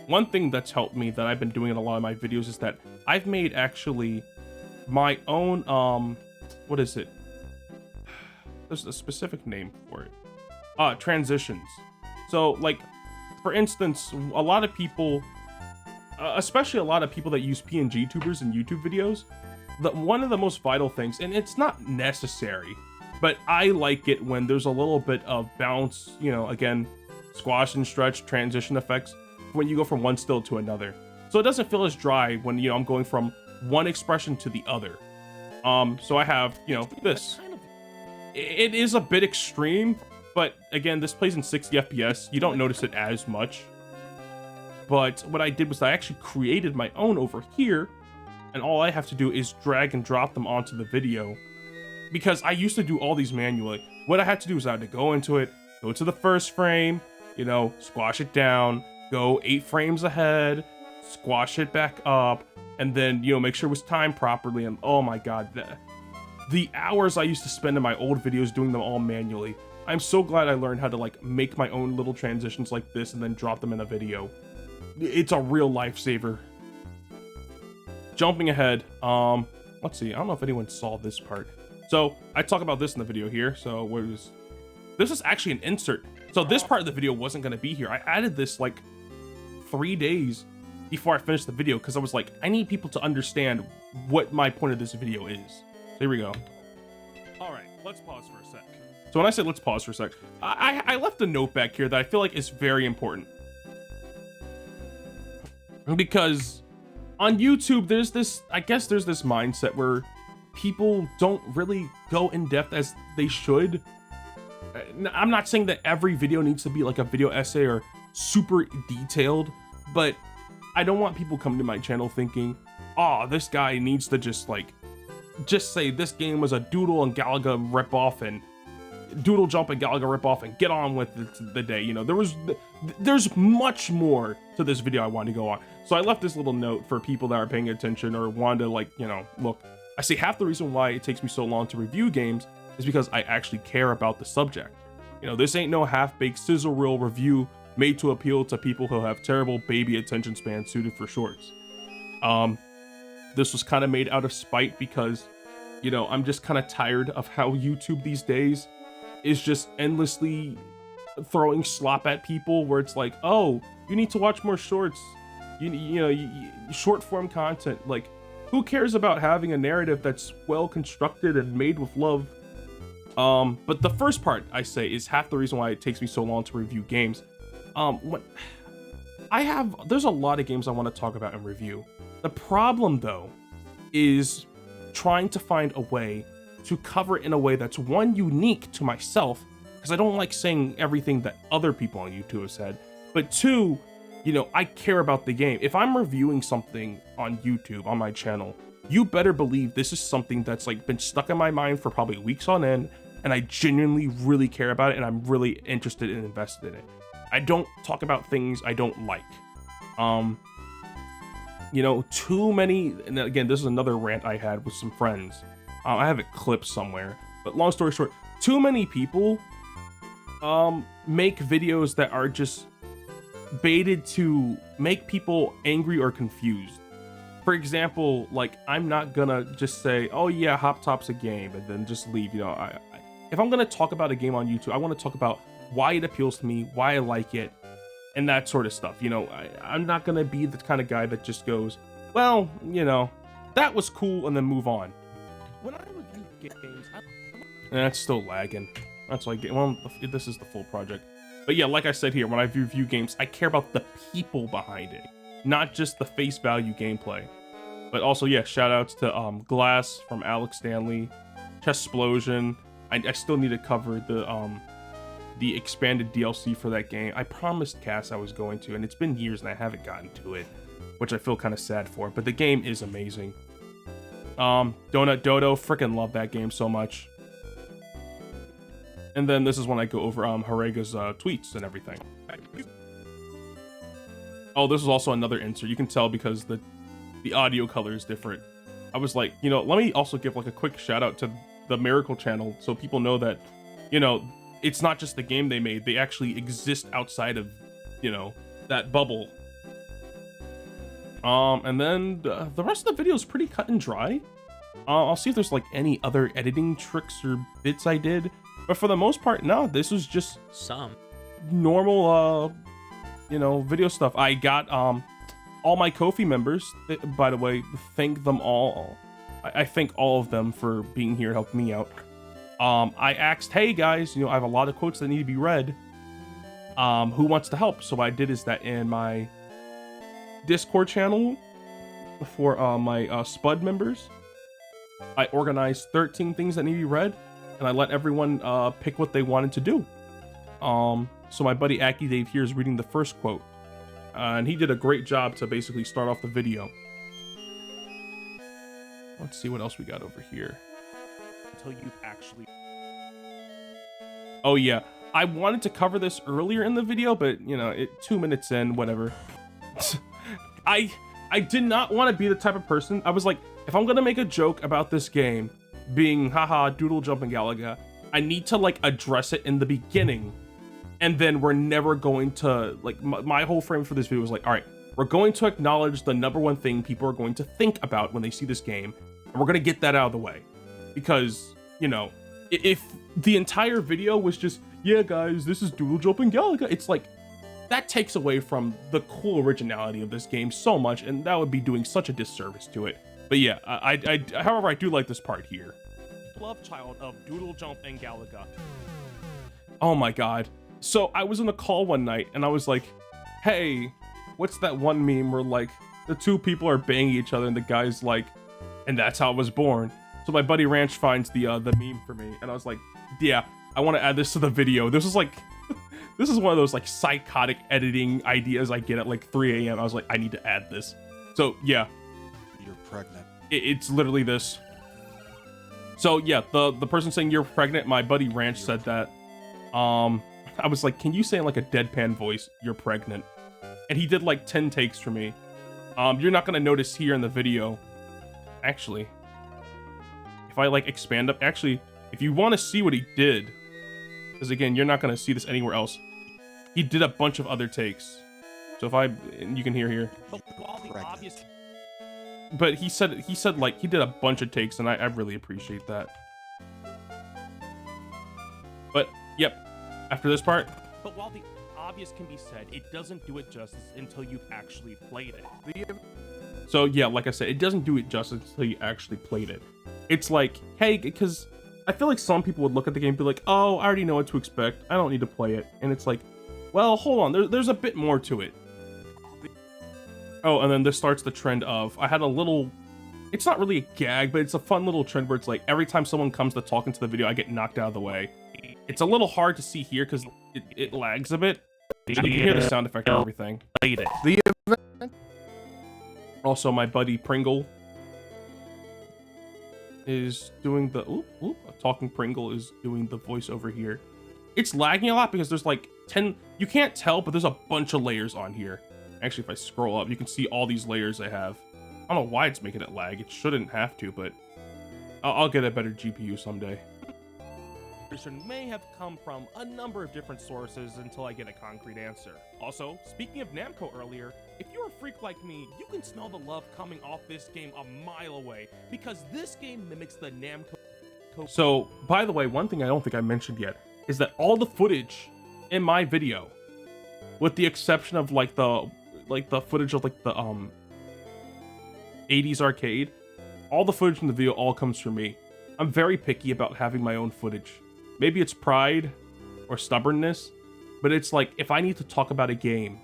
one thing that's helped me that I've been doing in a lot of my videos is that I've made actually my own what is it? There's a specific name for it. Transitions. So like, for instance, a lot of people, especially a lot of people that use PNG tubers in YouTube videos, one of the most vital things, and it's not necessary, but I like it when there's a little bit of bounce, you know, again, squash and stretch transition effects when you go from one still to another. So it doesn't feel as dry when, you know, I'm going from one expression to the other. So I have, you know, this. It is a bit extreme, but again, this plays in 60 FPS. You don't notice it as much. But what I did was I actually created my own over here, and all I have to do is drag and drop them onto the video, because I used to do all these manually. What I had to do is I had to go into it, go to the first frame, you know, squash it down, go 8 frames ahead, squash it back up, and then, you know, make sure it was timed properly. And oh my god, the hours I used to spend in my old videos doing them all manually. I'm so glad I learned how to like make my own little transitions like this and then drop them in a video. It's a real lifesaver. Jumping ahead, let's see, I don't know if anyone saw this part. So I talk about this in the video here. So this is actually an insert. So this part of the video wasn't going to be here. I added this like 3 days before I finished the video because I was like, I need people to understand what my point of this video is. So here we go. all right. Let's pause for a sec. So when I say let's pause for a sec, I left a note back here that I feel like is very important. Because on YouTube, there's this mindset where people don't really go in depth as they should. I'm not saying that every video needs to be like a video essay or super detailed, but I don't want people coming to my channel thinking, oh, this guy needs to just say this game was a Doodle and Galaga ripoff and Doodle Jump and Galaga ripoff and get on with the day. You know, there's much more to this video I wanted to go on. So I left this little note for people that are paying attention or wanted to, like, you know, look. I say half the reason why it takes me so long to review games is because I actually care about the subject. You know, this ain't no half-baked sizzle reel review made to appeal to people who have terrible baby attention spans suited for shorts. This was kind of made out of spite because, you know, I'm just kind of tired of how YouTube these days is just endlessly throwing slop at people where it's like, oh, you need to watch more shorts. You know, short form content. Like, who cares about having a narrative that's well constructed and made with love? But the first part I say is half the reason why it takes me so long to review games. There's a lot of games I want to talk about and review. The problem though is trying to find a way to cover it in a way that's, one, unique to myself, because I don't like saying everything that other people on YouTube have said, but two, you know, I care about the game. If I'm reviewing something on YouTube, on my channel, you better believe this is something that's like been stuck in my mind for probably weeks on end, and I genuinely really care about it, and I'm really interested and invested in it. I don't talk about things I don't like. You know, too many, and again, this is another rant I had with some friends. I have it clipped somewhere, but long story short, too many people make videos that are just baited to make people angry or confused. For example, like, I'm not gonna just say, oh yeah, Hop Top's a game, and then just leave. You know, if I'm gonna talk about a game on YouTube, I want to talk about why it appeals to me, why I like it, and that sort of stuff. You know, I'm not gonna be the kind of guy that just goes, well, you know, that was cool, and then move on. When I review games, And that's still lagging. That's like, well, this is the full project. But yeah, like I said here, when I review games, I care about the people behind it, not just the face value gameplay. But also, yeah, shout outs to Glass from Alex Stanley, Chessplosion. I still need to cover the expanded DLC for that game. I promised Cass I was going to, and it's been years and I haven't gotten to it, which I feel kind of sad for. But the game is amazing. Donut Dodo, freaking love that game so much. And then this is when I go over Horega's tweets and everything. Oh, this is also another insert. You can tell because the audio color is different. I was like, you know, let me also give like a quick shout out to the Miracle channel so people know that, you know, it's not just the game they made. They actually exist outside of, you know, that bubble. And then the rest of the video is pretty cut and dry. I'll see if there's like any other editing tricks or bits I did. But for the most part, no, this was just Some. normal, you know, video stuff. I got all my Ko-fi members, by the way, thank them all. I thank all of them for being here, helping me out. I asked, hey guys, you know, I have a lot of quotes that need to be read. Who wants to help? So what I did is that in my Discord channel for my Spud members, I organized 13 things that need to be read, and I let everyone pick what they wanted to do. So my buddy Aki Dave here is reading the first quote, and he did a great job to basically start off the video. Let's see what else we got over here. until you've actually. Oh yeah, I wanted to cover this earlier in the video, but you know, 2 minutes in, whatever. I did not want to be the type of person. I was like, if I'm gonna make a joke about this game being haha Doodle Jumping Galaga, I need to like address it in the beginning, and then we're never going to like my whole frame for this video was like, all right, we're going to acknowledge the number one thing people are going to think about when they see this game, and we're gonna get that out of the way, because you know, if the entire video was just, yeah guys, this is Doodle Jumping Galaga, it's like that takes away from the cool originality of this game so much, and that would be doing such a disservice to it. But yeah, however, I do like this part here. Love child of Doodle Jumping Galaga. Oh my god. So I was in a call one night and I was like, hey, what's that one meme where like the two people are banging each other and the guy's like, and that's how I was born. So my buddy Ranch finds the meme for me, and I was like, yeah, I want to add this to the video. This is like, this is one of those like psychotic editing ideas I get at like 3 a.m. I was like, I need to add this. So yeah. You're pregnant. It's literally this. So yeah, the person saying you're pregnant, my buddy Ranch said that. I was like, can you say in like a deadpan voice, you're pregnant? And he did like 10 takes for me. You're not gonna notice here in the video. Actually, if I like expand up, actually, if you want to see what he did, because again, you're not gonna see this anywhere else. He did a bunch of other takes. So if you can hear here. But while the obvious. But he said like he did a bunch of takes, and I really appreciate that. But yep, after this part. But while the obvious can be said, it doesn't do it justice until you've actually played it. So yeah, like I said, it doesn't do it justice until you actually played it. It's like, hey, because I feel like some people would look at the game and be like, oh, I already know what to expect, I don't need to play it. And it's like, well, hold on, there's a bit more to it. Oh, and then this starts the trend of, I had a little, it's not really a gag, but it's a fun little trend where it's like, every time someone comes to talk into the video, I get knocked out of the way. It's a little hard to see here because it lags a bit. You can hear the sound effect and everything. Played it. The event. Also, my buddy Pringle is doing the, Talking Pringle is doing the voiceover here. It's lagging a lot because there's like 10, you can't tell, but there's a bunch of layers on here. Actually, if I scroll up, you can see all these layers I have. I don't know why it's making it lag. It shouldn't have to, but I'll get a better GPU someday. May have come from a number of different sources until I get a concrete answer. Also, speaking of Namco earlier, if you're a freak like me, you can smell the love coming off this game a mile away, because this game mimics the Namco. So, by the way, one thing I don't think I mentioned yet is that all the footage in my video, with the exception of like the footage of like the 80s arcade, all the footage in the video all comes from me. I'm very picky about having my own footage. Maybe it's pride or stubbornness, but it's like if I need to talk about a game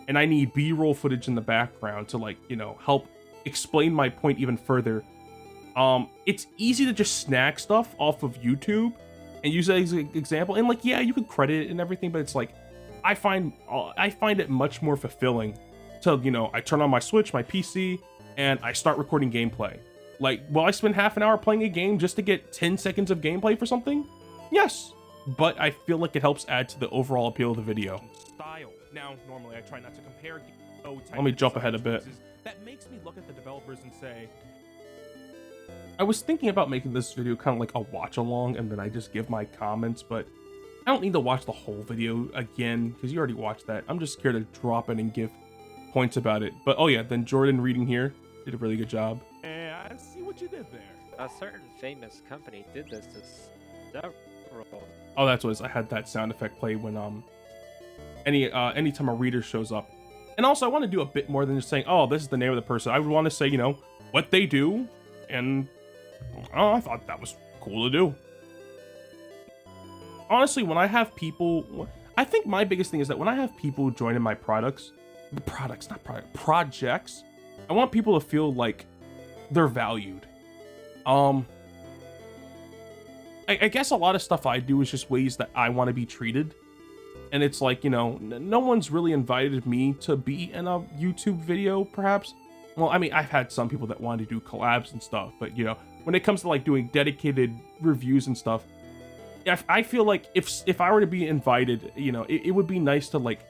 and I need B-roll footage in the background to like, you know, help explain my point even further, it's easy to just snag stuff off of YouTube and use that as an example. And like, yeah, you can credit it and everything, but it's like I find it much more fulfilling to, you know, I turn on my Switch, my PC, and I start recording gameplay. Like, will I spend half an hour playing a game just to get 10 seconds of gameplay for something? Yes, but I feel like it helps add to the overall appeal of the video. Style. Now, normally I try not to compare. Let me jump ahead a bit. That makes me look at the developers and say, I was thinking about making this video kind of like a watch along, and then I just give my comments, but I don't need to watch the whole video again because you already watched that. I'm just here to drop it and give points about it. But oh yeah, then Jordan reading here did a really good job. I see what you did there. A certain famous company did this to several. Oh, that's what I had that sound effect play when anytime a reader shows up. And also I want to do a bit more than just saying, oh, this is the name of the person. I would want to say, you know, what they do, and I thought that was cool to do. Honestly, when I have people, I think my biggest thing is that when I have people join in my projects, I want people to feel like they're valued. I guess a lot of stuff I do is just ways that I want to be treated. And it's like, you know, no one's really invited me to be in a YouTube video, perhaps. Well, I mean, I've had some people that wanted to do collabs and stuff, but, you know, when it comes to, like, doing dedicated reviews and stuff, I feel like if I were to be invited, you know, it would be nice to, like,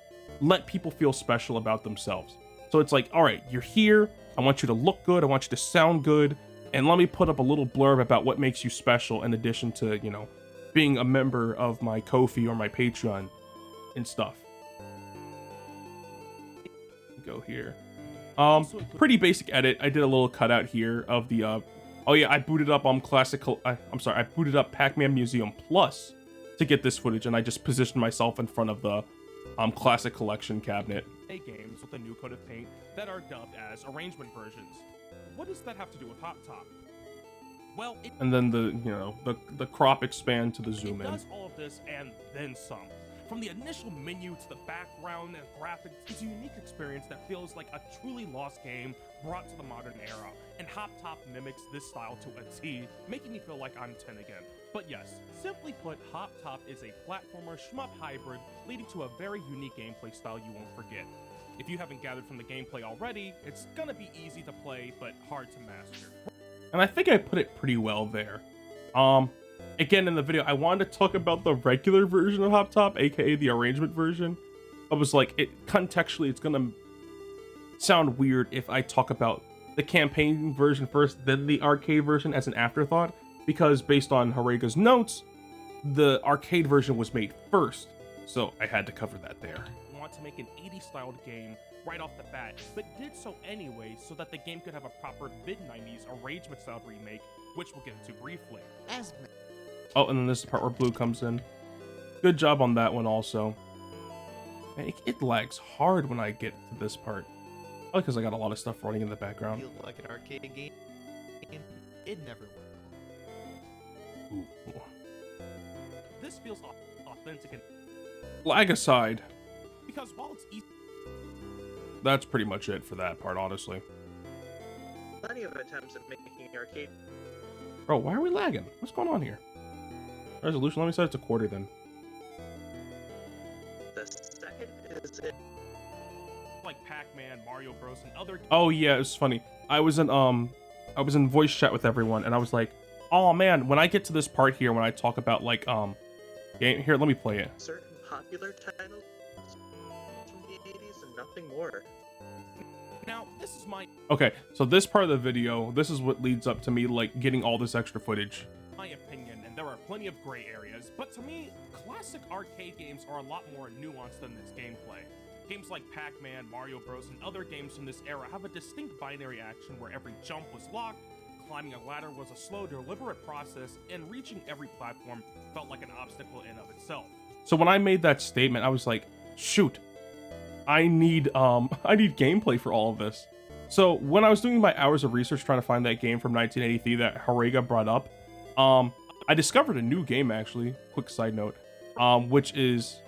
let people feel special about themselves. So it's like, all right, you're here. I want you to look good. I want you to sound good. And let me put up a little blurb about what makes you special in addition to, you know, being a member of my Ko-fi or my Patreon and stuff. Go here. Pretty basic edit. I did a little cutout here of the, oh yeah, I booted up I booted up Pac-Man Museum Plus to get this footage, and I just positioned myself in front of the Classic Collection cabinet. Games with a new coat of paint that are dubbed as arrangement versions. What does that have to do with Hop Top? Well, and then the crop expand to the zoom in. It does all of this and then some. From the initial menu to the background and graphics, it's a unique experience that feels like a truly lost game brought to the modern era. And Hop Top mimics this style to a T, making me feel like I'm 10 again. But yes, simply put, Hop Top is a platformer shmup hybrid, leading to a very unique gameplay style you won't forget. If you haven't gathered from the gameplay already, it's gonna be easy to play, but hard to master. And I think I put it pretty well there. Again, in the video, I wanted to talk about the regular version of Hop Top, aka the arrangement version. I was like, contextually, it's gonna sound weird if I talk about the campaign version first, then the arcade version as an afterthought, because based on Horega's notes, the arcade version was made first, so I had to cover that there. Want to make an 80s styled game right off the bat, but did so anyway so that the game could have a proper mid-90s arrangement styled remake, which we'll get into briefly. Oh, and then this is the part where Blue comes in. Good job on that one also. Man, it lags hard when I get to this part. Oh, because I got a lot of stuff running in the background. Feel like an arcade game. It never worked. Ooh. This feels authentic and Lag aside, because while it's easy, that's pretty much it for that part, honestly. Plenty of attempts at making arcade. Bro, why are we lagging? What's going on here? Resolution, let me set it to quarter then. The second is it. like Pac-Man, Mario Bros, and other. Oh yeah, it was funny. I was in voice chat with everyone, and I was like, oh man, when I get to this part here, when I talk about like game here, let me play it. Certain popular titles from the 80s and nothing more. Now, this is my Okay, so this part of the video, this is what leads up to me like getting all this extra footage. opinion, and there are plenty of gray areas, but to me, classic arcade games are a lot more nuanced than this gameplay. Games like Pac-Man, Mario Bros, and other games from this era have a distinct binary action where every jump was locked, climbing a ladder was a slow, deliberate process, and reaching every platform felt like an obstacle in of itself. So when I made that statement, I was like, shoot, I need gameplay for all of this. So when I was doing my hours of research trying to find that game from 1983 that Harega brought up, I discovered a new game actually, quick side note, which is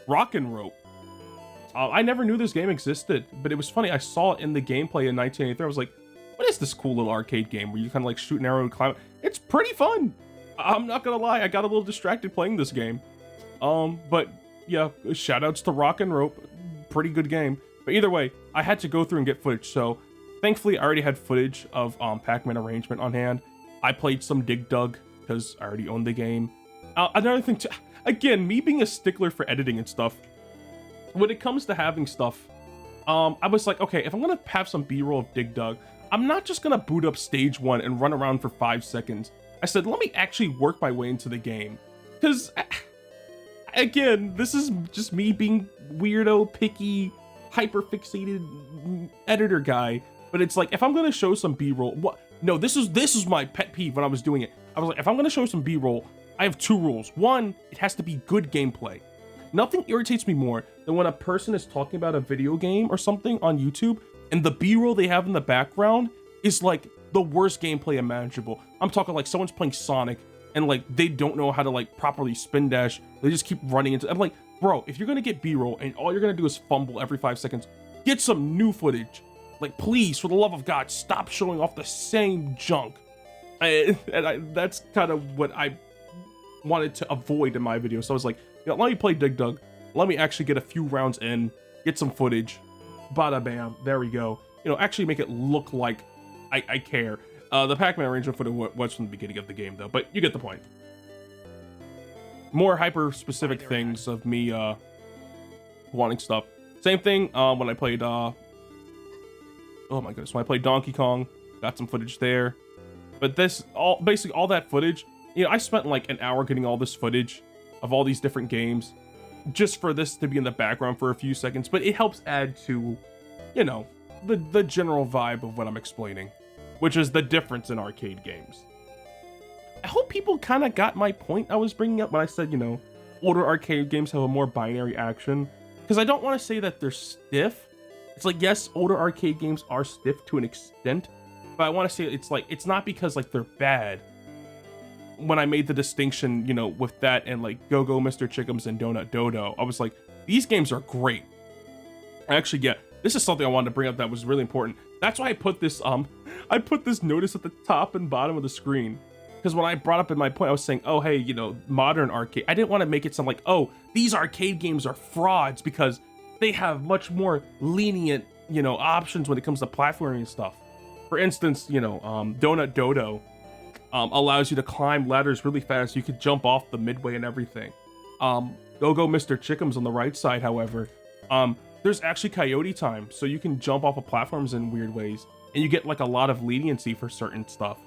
Rock and Rope. I never knew this game existed, but it was funny. I saw it in the gameplay in 1983. I was like, what is this cool little arcade game where you kind of like shoot an arrow and climb? It's pretty fun. I'm not gonna lie, I got a little distracted playing this game. But yeah, shout outs to Rock and Rope. Pretty good game. But either way, I had to go through and get footage. So thankfully, I already had footage of Pac-Man Arrangement on hand. I played some Dig Dug because I already owned the game. Another thing, again, me being a stickler for editing and stuff, when it comes to having stuff, I was like, okay, if I'm gonna have some B-roll of Dig Dug, I'm not just gonna boot up stage 1 and run around for 5 seconds. I said, let me actually work my way into the game. Because, again, this is just me being weirdo, picky, hyper-fixated editor guy. But it's like, if I'm gonna show some B-roll, what? No, this is my pet peeve when I was doing it. I was like, if I'm gonna show some B-roll, I have 2 rules. 1, it has to be good gameplay. Nothing irritates me more than when a person is talking about a video game or something on YouTube and the B-roll they have in the background is like the worst gameplay imaginable. I'm talking like someone's playing Sonic and like they don't know how to like properly spin dash. They just keep running into. I'm like, bro, if you're gonna get B-roll and all you're gonna do is fumble every 5 seconds, get some new footage. Like, please, for the love of God, stop showing off the same junk. That's kind of what I wanted to avoid in my video. So I was like, you know, let me play Dig Dug. Let me actually get a few rounds in, get some footage. Bada bam, there we go. You know, actually make it look like I care. The Pac-Man arrangement footage was from the beginning of the game, though, but you get the point. More hyper-specific things of me wanting stuff. Same thing when I played, oh my goodness, when I played Donkey Kong, got some footage there. But this, basically all that footage, you know, I spent like an hour getting all this footage of all these different games just for this to be in the background for a few seconds, but it helps add to, you know, the general vibe of what I'm explaining, which is the difference in arcade games. I hope people kind of got my point I was bringing up when I said, you know, older arcade games have a more binary action, because I don't want to say that they're stiff. It's like, yes, older arcade games are stiff to an extent, but I want to say it's like, it's not because like they're bad. When I made the distinction, you know, with that and like Go-Go Mr. Chickums and Donut Dodo, I was like, these games are great. Actually, yeah, this is something I wanted to bring up that was really important. That's why I put this notice at the top and bottom of the screen. Because when I brought up in my point, I was saying, oh, hey, you know, modern arcade. I didn't want to make it sound like, oh, these arcade games are frauds because they have much more lenient, you know, options when it comes to platforming and stuff. For instance, you know, Donut Dodo allows you to climb ladders really fast. You could jump off the midway and everything. Go-Go Mr. Chickums on the right side, however, there's actually coyote time, so you can jump off of platforms in weird ways, and you get like a lot of leniency for certain stuff.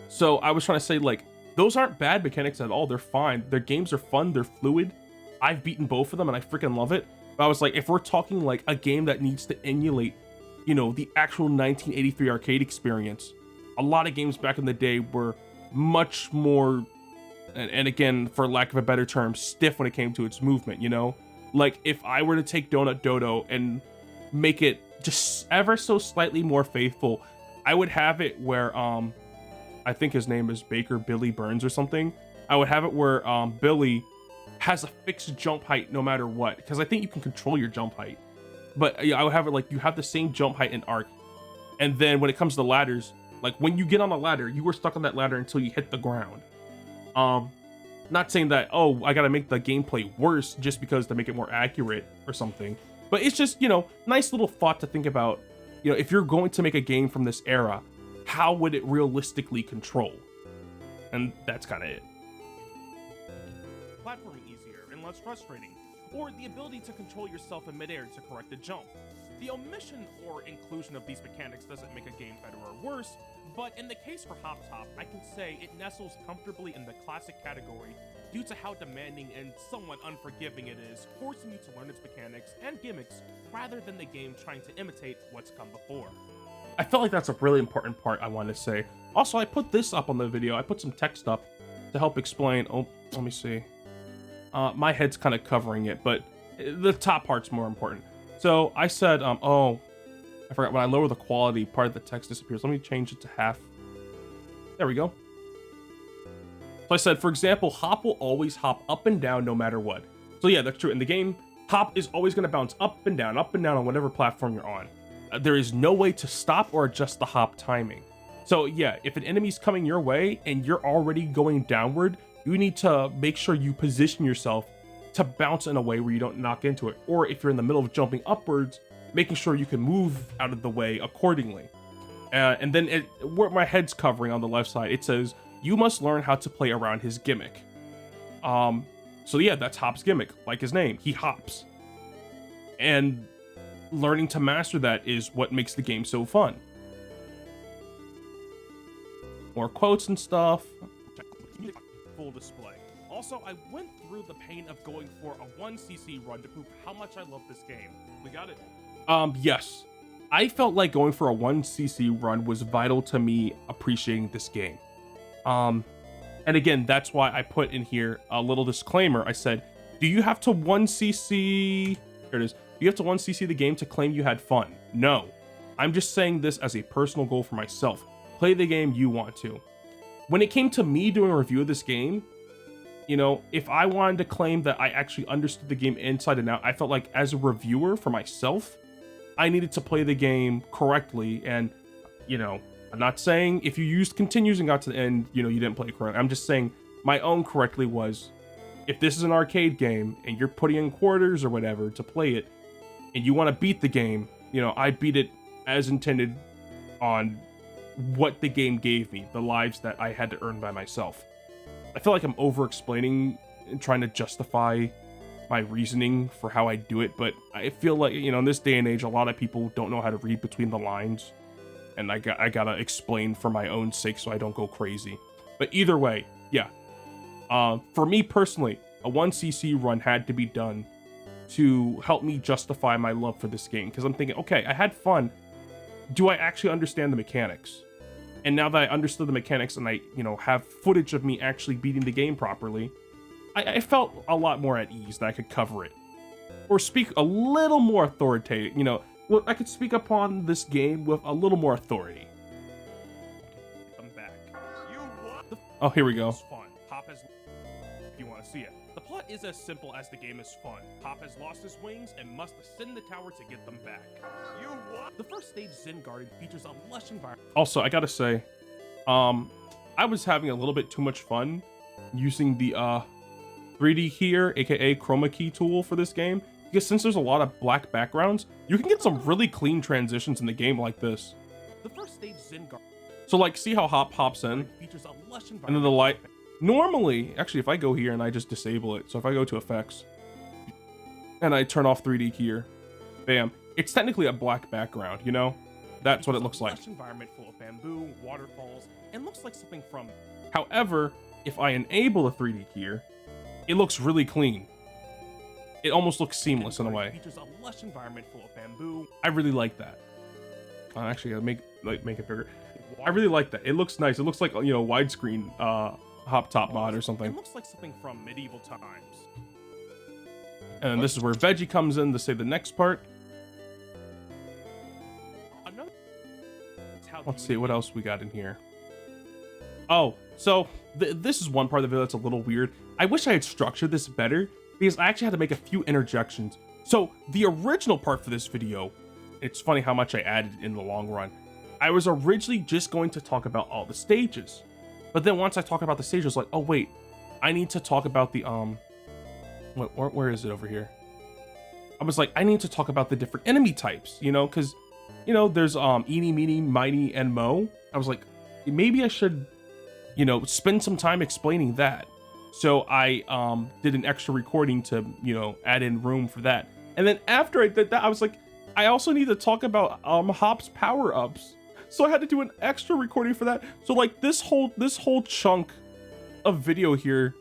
So I was trying to say, like, those aren't bad mechanics at all. They're fine. Their games are fun. They're fluid. I've beaten both of them, and I freaking love it. But I was like, if we're talking like a game that needs to emulate, you know, the actual 1983 arcade experience, a lot of games back in the day were much more, and again, for lack of a better term, stiff when it came to its movement, you know? Like, if I were to take Donut Dodo and make it just ever so slightly more faithful, I would have it where, I think his name is Baker Billy Burns or something. I would have it where Billy has a fixed jump height no matter what, because I think you can control your jump height. But yeah, I would have it like you have the same jump height in Arc, and then when it comes to ladders, like when you get on the ladder, you were stuck on that ladder until you hit the ground. Not saying that, oh, I gotta make the gameplay worse just because to make it more accurate or something, but it's just, you know, nice little thought to think about. You know, if you're going to make a game from this era, how would it realistically control? And that's kind of it. Platforming easier and less frustrating, or the ability to control yourself in midair to correct a jump. The omission or inclusion of these mechanics doesn't make a game better or worse, but in the case for Hop Top, I can say it nestles comfortably in the classic category due to how demanding and somewhat unforgiving it is, forcing you to learn its mechanics and gimmicks rather than the game trying to imitate what's come before. I felt like that's a really important part I wanted to say. Also, I put this up on the video. I put some text up to help explain. Oh, let me see. My head's kind of covering it, but the top part's more important. So I said, oh, I forgot, when I lower the quality, part of the text disappears. Let me change it to half. There we go. So I said, for example, Hop will always hop up and down no matter what. So yeah, that's true. In the game, Hop is always going to bounce up and down on whatever platform you're on. There is no way to stop or adjust the hop timing. So yeah, if an enemy's coming your way and you're already going downward, you need to make sure you position yourself to bounce in a way where you don't knock into it. Or if you're in the middle of jumping upwards, making sure you can move out of the way accordingly. And then where my head's covering on the left side, it says, you must learn how to play around his gimmick. So yeah, that's Hop's gimmick, like his name, he hops. And learning to master that is what makes the game so fun. More quotes and stuff. Full display. Also, I went through the pain of going for a 1cc run to prove how much I love this game. We got it? Yes. I felt like going for a 1cc run was vital to me appreciating this game. And again, that's why I put in here a little disclaimer. I said, do you have to 1cc... Here it is. Do you have to 1cc the game to claim you had fun? No. I'm just saying this as a personal goal for myself. Play the game you want to. When it came to me doing a review of this game, you know, if I wanted to claim that I actually understood the game inside and out, I felt like as a reviewer for myself, I needed to play the game correctly. And, you know, I'm not saying if you used continues and got to the end, you know, you didn't play it correctly. I'm just saying my own correctly was, if this is an arcade game and you're putting in quarters or whatever to play it, and you want to beat the game, you know, I beat it as intended on what the game gave me, the lives that I had to earn by myself. I feel like I'm over-explaining and trying to justify my reasoning for how I do it, but I feel like, you know, in this day and age, a lot of people don't know how to read between the lines, and I gotta explain for my own sake so I don't go crazy. But either way, yeah. For me personally, a 1cc run had to be done to help me justify my love for this game, because I'm thinking, okay, I had fun. Do I actually understand the mechanics? And now that I understood the mechanics and I, you know, have footage of me actually beating the game properly, I felt a lot more at ease that I could cover it. Or speak a little more authoritative, you know, well, I could speak upon this game with a little more authority. I'm back. Oh, here we go. It's fun. Hop has... If you want to see it. The plot is as simple as the game is fun. Hop has lost his wings and must ascend the tower to get them back. You what? The first stage, Zen Garden, features a lush environment. Also, I gotta say, I was having a little bit too much fun using the 3D keyer, aka chroma key tool for this game, because since there's a lot of black backgrounds, you can get some really clean transitions in the game like this. The first stage, Zen Garden, So like, see how Hop hops in, features a lush environment. and then the light. Normally, actually, if I go here and I just disable it, so if I go to effects and I turn off 3D keyer, bam, it's technically a black background, you know? That's what it looks like. Lush environment full of bamboo, waterfalls, and looks like something from... However, if I enable the 3D keyer, it looks really clean. It almost looks seamless in a way. Features a lush environment full of bamboo. I really like that. Actually, I'll make it bigger. I really like that. It looks nice. It looks like, you know, widescreen Hop Top mod or something. It looks like something from medieval times. And then this is where Veggie comes in to say the next part. Another... Let's see what else we got in here. Oh, so this is one part of the video that's a little weird. I wish I had structured this better because I actually had to make a few interjections. So the original part for this video, it's funny how much I added in the long run. I was originally just going to talk about all the stages. But then once I talk about the stages, like, oh wait, I need to talk about the, where is it over here? I was like, I need to talk about the different enemy types, you know, because, you know, there's Eeny, Meeny, Miny, and Mo. I was like, maybe I should, you know, spend some time explaining that. So I did an extra recording to, you know, add in room for that. And then after I did that, I was like, I also need to talk about Hop's power-ups. So I had to do an extra recording for that. So like this whole chunk of video here,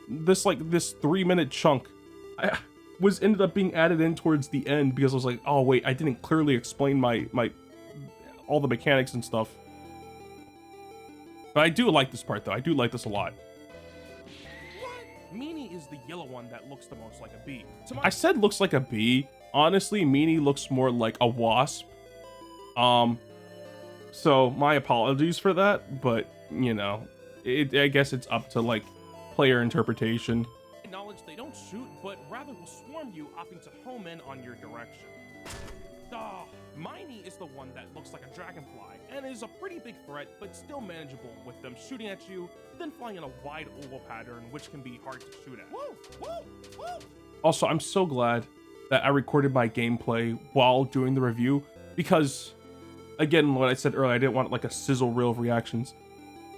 this 3-minute chunk, ended up being added in towards the end because I was like, oh wait, I didn't clearly explain my all the mechanics and stuff. But I do like this part though. I do like this a lot. Meanie is the yellow one that looks the most like a bee. I said looks like a bee. Honestly, Meanie looks more like a wasp. So my apologies for that, but you know, I guess it's up to like player interpretation. Acknowledge they don't shoot, but rather will swarm you, opting to home in on your direction. Miney is the one that looks like a dragonfly and is a pretty big threat, but still manageable with them shooting at you, then flying in a wide oval pattern, which can be hard to shoot at. Woo, woo, woo. Also, I'm so glad that I recorded my gameplay while doing the review because, again, what I said earlier, I didn't want like a sizzle reel of reactions.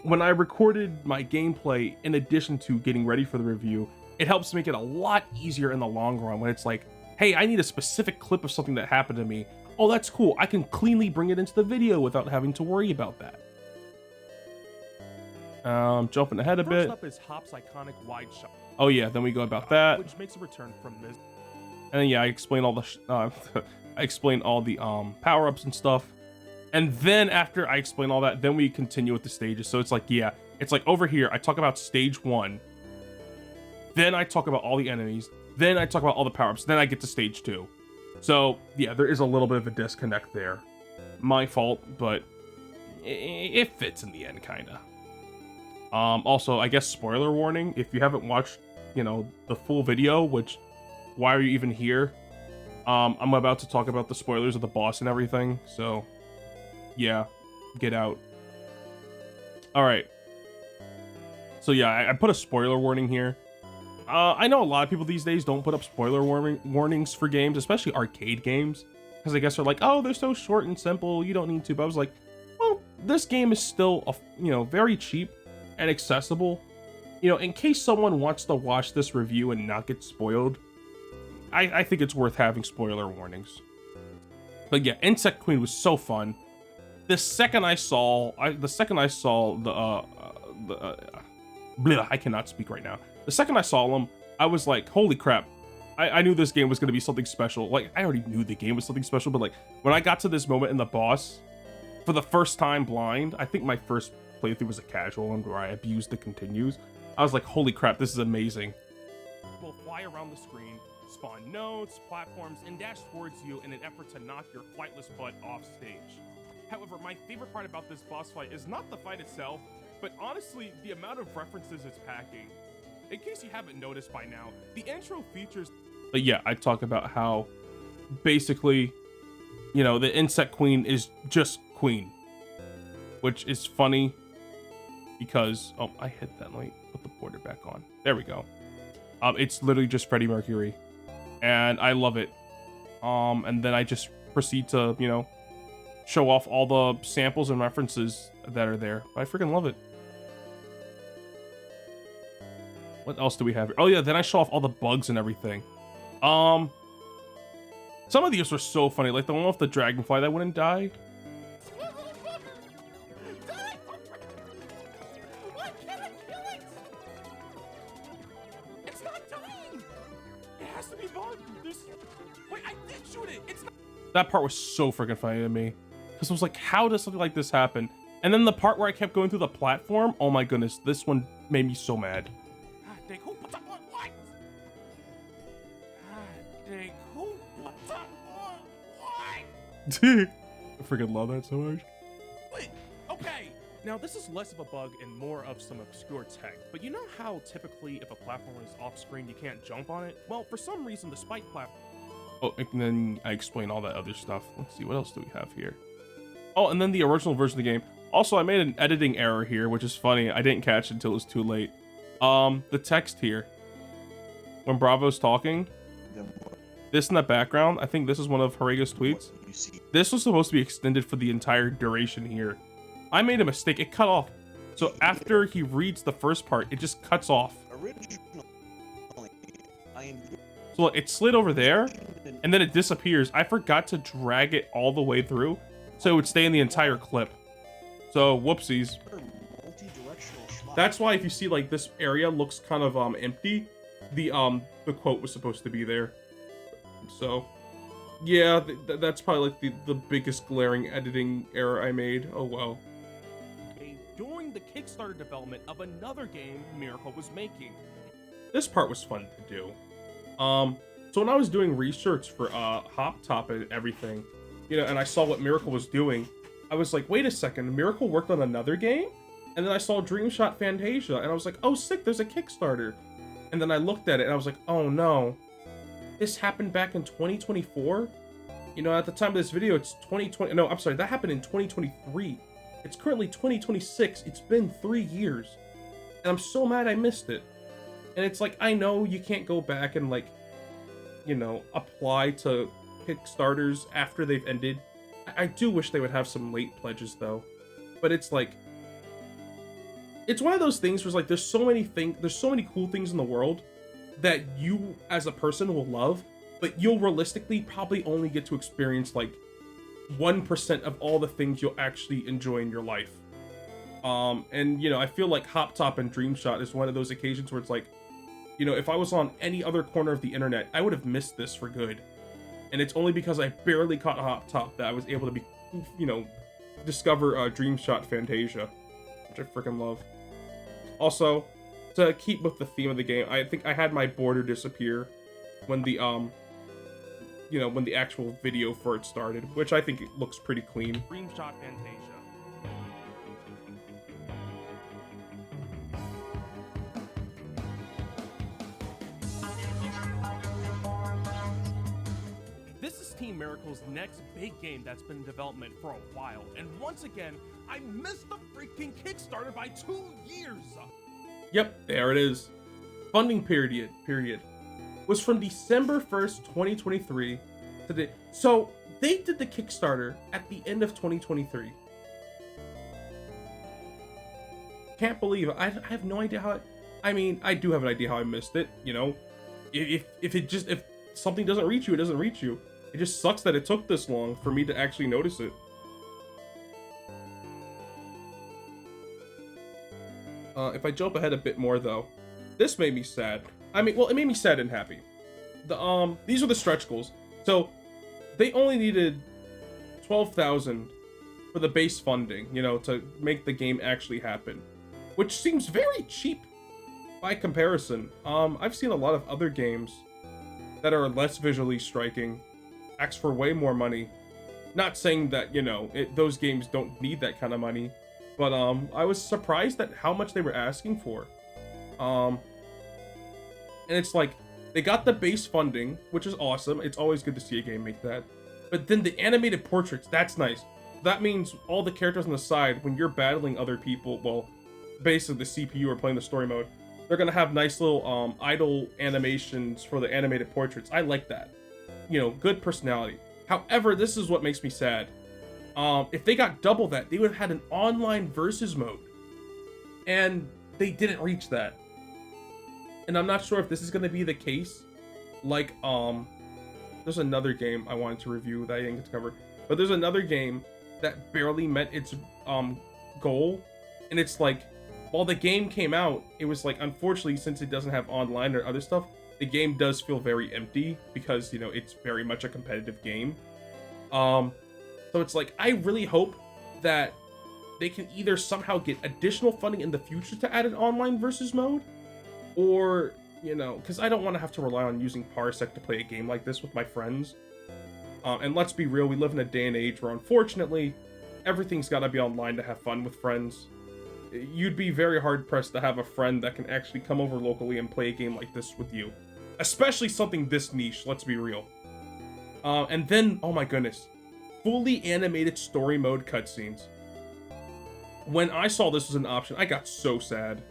When I recorded my gameplay in addition to getting ready for the review, it helps make it a lot easier in the long run when it's like, hey, I need a specific clip of something that happened to me. Oh, that's cool. I can cleanly bring it into the video without having to worry about that. Jumping ahead a bit. First up is Hop's iconic wide shot. Oh yeah, then we go about that. Which makes a return from this. And then yeah, I explain all the I explain all the power-ups and stuff. And then after I explain all that, then we continue with the stages. So it's like, yeah, it's like over here, I talk about stage 1. Then I talk about all the enemies. Then I talk about all the power-ups. Then I get to stage 2. So yeah, there is a little bit of a disconnect there. My fault, but it fits in the end, kinda. Also, I guess spoiler warning, if you haven't watched, you know, the full video, which, why are you even here? I'm about to talk about the spoilers of the boss and everything, so yeah, get out. Alright. So yeah, I put a spoiler warning here. I know a lot of people these days don't put up spoiler warnings for games, especially arcade games, because I guess they're like, oh, they're so short and simple, you don't need to. But I was like, well, this game is still, you know, very cheap and accessible. You know, in case someone wants to watch this review and not get spoiled, I think it's worth having spoiler warnings. But yeah, Insect Queen was so fun. The second I saw the I cannot speak right now. The second I saw them, I was like, holy crap. I knew this game was going to be something special. Like, I already knew the game was something special, but like, when I got to this moment in the boss, for the first time blind, I think my first playthrough was a casual one where I abused the continues. I was like, holy crap, this is amazing. Will fly around the screen, spawn nodes, platforms, and dash towards you in an effort to knock your flightless butt off stage. However, my favorite part about this boss fight is not the fight itself, but honestly, the amount of references it's packing. In case you haven't noticed by now, the intro features... But yeah, I talk about how basically, you know, the Insect Queen is just Queen. Which is funny because... Oh, I hit that. Let me put the border back on. There we go. It's literally just Freddie Mercury. And I love it. And then I just proceed to, you know, show off all the samples and references that are there. I freaking love it. What else do we have here? Oh yeah, then I show off all the bugs and everything. Some of these were so funny, like the one with the dragonfly that wouldn't die. Why can't I kill it? It's not dying. It has to be bugged. Wait, I did shoot it. It's not. That part was so freaking funny to me. Because I was like, how does something like this happen? And then the part where I kept going through the platform, oh my goodness, this one made me so mad. Dang, who put that on? What? Dang, who put that on? What? I freaking love that so much. Wait, okay. Now, this is less of a bug and more of some obscure tech, but you know how typically if a platform is off screen, you can't jump on it? Well, for some reason, the spike platform... Oh, and then I explain all that other stuff. Let's see, what else do we have here? Oh, and then the original version of the game. Also, I made an editing error here, which is funny. I didn't catch it until it was too late. The text here. When Bravo's talking, this in the background, I think this is one of Horega's tweets. This was supposed to be extended for the entire duration here. I made a mistake. It cut off. So after he reads the first part, it just cuts off. So look, it slid over there, and then it disappears. I forgot to drag it all the way through so it would stay in the entire clip. So whoopsies. That's why if you see like this area looks kind of empty, the quote was supposed to be there. So yeah, that's probably like the biggest glaring editing error I made. Oh well. During the Kickstarter development of another game Miracle was making. This part was fun to do. So when I was doing research for Hop Top and everything, you know, and I saw what Miracle was doing, I was like, wait a second, Miracle worked on another game? And then I saw Dreamshot Fantasia, and I was like, oh sick, there's a Kickstarter. And then I looked at it, and I was like, oh no, this happened back in 2024? You know, at the time of this video, it's 2020, no, I'm sorry, that happened in 2023. It's currently 2026, it's been 3 years. And I'm so mad I missed it. And it's like, I know you can't go back and like, you know, apply to Kickstarters after they've ended. I do wish they would have some late pledges though. But it's like, it's one of those things where it's like, there's so many cool things in the world that you as a person will love, but you'll realistically probably only get to experience like 1% of all the things you'll actually enjoy in your life. And you know, I feel like Hop Top and Dreamshot is one of those occasions where it's like, you know, if I was on any other corner of the internet, I would have missed this for good. And it's only because I barely caught Hop Top that I was able to be, you know, discover Dreamshot Fantasia, which I freaking love. Also, to keep with the theme of the game, I think I had my border disappear when the you know, when the actual video for it started, which I think it looks pretty clean. Dreamshot Fantasia. This is Team Miracle's next big game that's been in development for a while, and once again, I missed the freaking Kickstarter by 2 years! Yep, there it is. Funding period was from December 1st, 2023 to the... So, they did the Kickstarter at the end of 2023. Can't believe it. I have no idea how it... I mean, I do have an idea how I missed it, you know? If something doesn't reach you, it doesn't reach you. It just sucks that it took this long for me to actually notice it. If I jump ahead a bit more though, this made me sad. I mean, well, it made me sad and happy. These are the stretch goals. So they only needed 12,000 for the base funding, you know, to make the game actually happen, which seems very cheap by comparison. I've seen a lot of other games that are less visually striking ask for way more money. Not saying that, you know, those games don't need that kind of money, but I was surprised at how much they were asking for. And it's like, they got the base funding, which is awesome. It's always good to see a game make that. But then the animated portraits, that's nice. That means all the characters on the side, when you're battling other people, well, basically the CPU or playing the story mode, they're gonna have nice little idle animations for the animated portraits. I like that. You know, good personality. However, this is what makes me sad. If they got double that, they would have had an online versus mode. And they didn't reach that. And I'm not sure if this is gonna be the case. Like, there's another game I wanted to review that I didn't get to cover. But there's another game that barely met its goal. And it's like, while the game came out, it was like, unfortunately, since it doesn't have online or other stuff, the game does feel very empty because, you know, it's very much a competitive game. So it's like, I really hope that they can either somehow get additional funding in the future to add an online versus mode, or, you know, because I don't want to have to rely on using Parsec to play a game like this with my friends. And let's be real, we live in a day and age where, unfortunately, everything's got to be online to have fun with friends. You'd be very hard-pressed to have a friend that can actually come over locally and play a game like this with you. Especially something this niche, let's be real. And then, oh my goodness, fully animated story mode cutscenes. When I saw this as an option, I got so sad.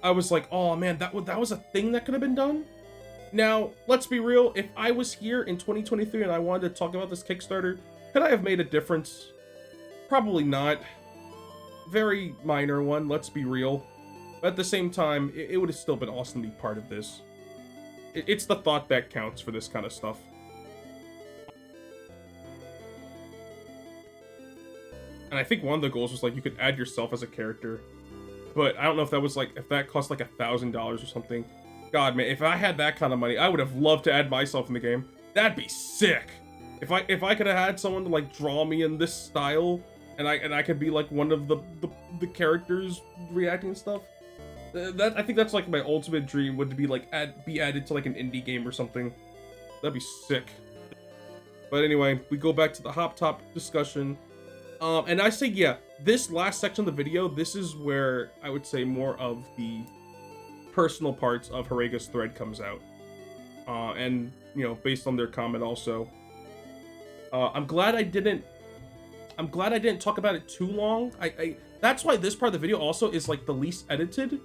I was like, oh man, that was a thing that could have been done? Now, let's be real, if I was here in 2023 and I wanted to talk about this Kickstarter, could I have made a difference? Probably not. Very minor one, let's be real. But at the same time, it would have still been awesome to be part of this. It's the thought that counts for this kind of stuff. And I think one of the goals was like you could add yourself as a character, but I don't know if that was like if that cost like $1,000 or something. God, man, if I had that kind of money, I would have loved to add myself in the game. That'd be sick. If I could have had someone to like draw me in this style, and I could be like one of the characters reacting and stuff. I think that's like my ultimate dream, would be like be added to like an indie game or something. That'd be sick. But anyway, we go back to the Hop Top discussion. And I say, yeah, this last section of the video, this is where I would say more of the personal parts of Horega's thread comes out. And, you know, based on their comment also. I'm glad I didn't talk about it too long. That's why this part of the video also is like the least edited.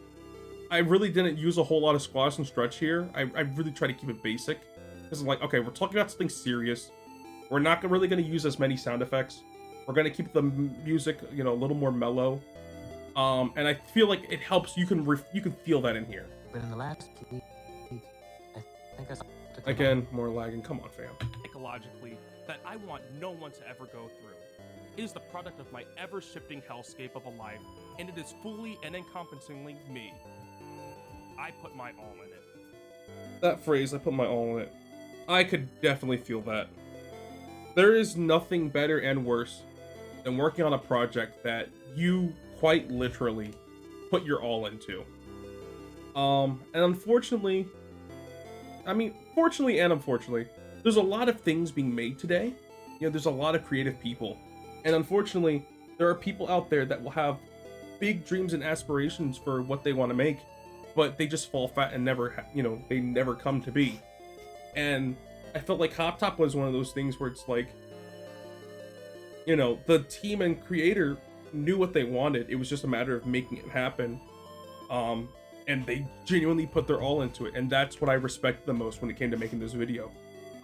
I really didn't use a whole lot of squash and stretch here. I really try to keep it basic. Because I'm like, okay, we're talking about something serious. We're not really going to use as many sound effects. We're going to keep the music, you know, a little more mellow. And I feel like it helps. You can feel that in here. But in the last week, I think I saw... Again, more lagging. Come on, fam. Psychologically, that I want no one to ever go through. It is the product of my ever-shifting hellscape of a life, and it is fully and encompassingly me. I put my all in it. That phrase, I put my all in it. I could definitely feel that. There is nothing better and worse than working on a project that you quite literally put your all into. And unfortunately, I mean, fortunately and unfortunately, there's a lot of things being made today. You know, there's a lot of creative people. And unfortunately, there are people out there that will have big dreams and aspirations for what they want to make, but they just fall fat and never, you know, they never come to be. And I felt like Hop Top was one of those things where it's like, you know, the team and creator knew what they wanted. It was just a matter of making it happen. And they genuinely put their all into it. And that's what I respect the most when it came to making this video.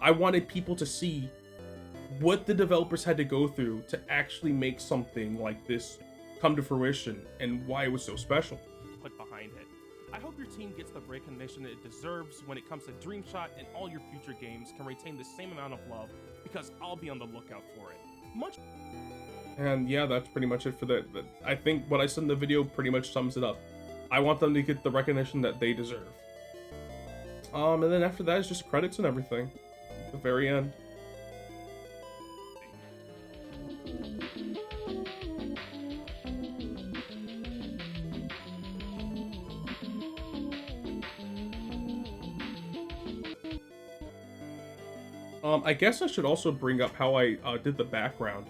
I wanted people to see what the developers had to go through to actually make something like this come to fruition and why it was so special. Put behind it. I hope your team gets the recognition it deserves when it comes to Dreamshot, and all your future games can retain the same amount of love, because I'll be on the lookout for it. Much. And yeah, that's pretty much it for that. I think what I said in the video pretty much sums it up. I want them to get the recognition that they deserve. And then after that is just credits and everything. At the very end. I guess I should also bring up how I did the background.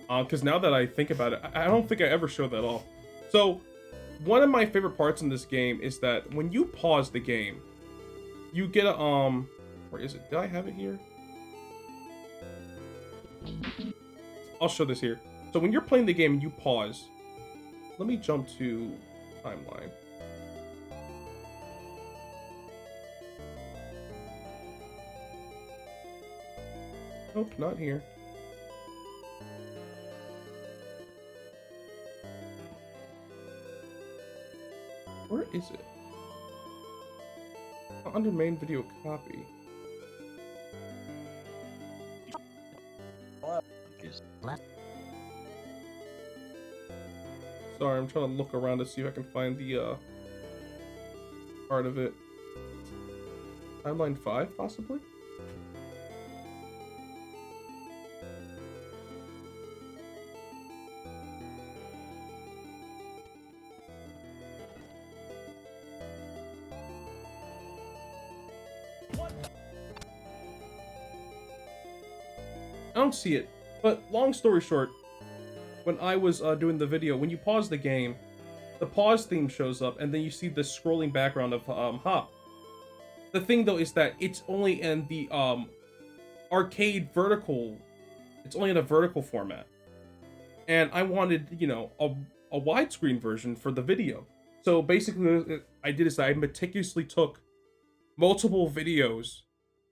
Because now that I think about it, I don't think I ever showed that off. So, one of my favorite parts in this game is that when you pause the game, you get a, where is it? Did I have it here? I'll show this here. So when you're playing the game and you pause, let me jump to timeline. Nope, not here. Where is it? Under main video copy. Sorry, I'm trying to look around to see if I can find the part of it. Timeline 5, possibly? I don't see it, but long story short, when I was doing the video, when you pause the game, the pause theme shows up, and then you see the scrolling background of Hop. The thing though is that it's only in the arcade vertical. It's only in a vertical format, and I wanted, you know, a widescreen version for the video. So basically, what I did is I meticulously took multiple videos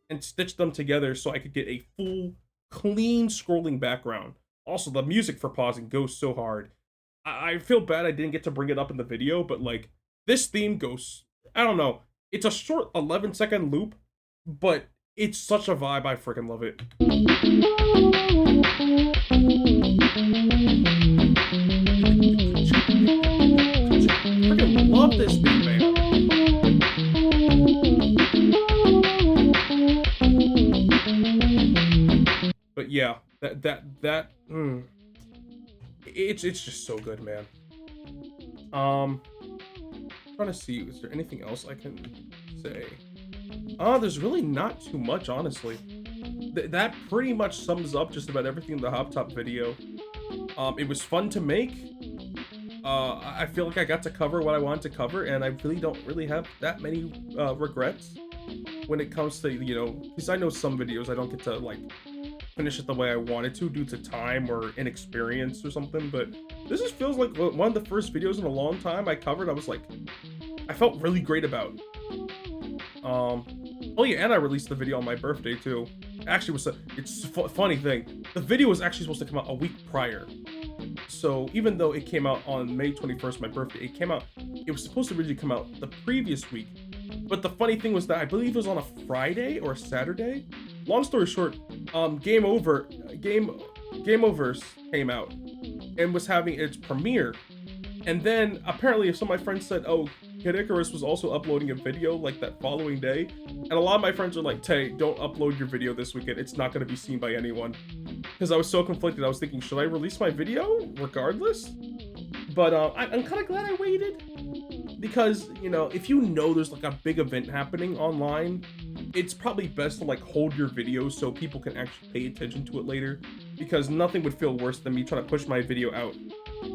and stitched them together so I could get a full, clean scrolling background. Also, the music for pausing goes so hard. I feel bad I didn't get to bring it up in the video, but like, this theme goes, I don't know, it's a short 11-second loop, but it's such a vibe. I freaking love it. It's just so good, man. Trying to see, is there anything else I can say? There's really not too much, honestly. That pretty much sums up just about everything in the Hop Top video. It was fun to make. I feel like I got to cover what I wanted to cover, and I really don't really have that many regrets when it comes to, you know, because I know some videos I don't get to like finish it the way I wanted to due to time or inexperience or something, but this just feels like one of the first videos in a long time I covered. I was like, I felt really great about. Oh yeah, and I released the video on my birthday too. Actually, it's a funny thing. The video was actually supposed to come out a week prior. So even though it came out on May 21st, my birthday, it was supposed to originally come out the previous week. But the funny thing was that I believe it was on a Friday or a Saturday. Long story short, Game Overs came out and was having its premiere. And then apparently some of my friends said, oh, Kid Icarus was also uploading a video like that following day. And a lot of my friends are like, Tay, don't upload your video this weekend. It's not going to be seen by anyone. Because I was so conflicted. I was thinking, should I release my video regardless? But I'm kind of glad I waited. Because, you know, if you know there's like a big event happening online, it's probably best to like hold your video so people can actually pay attention to it later. Because nothing would feel worse than me trying to push my video out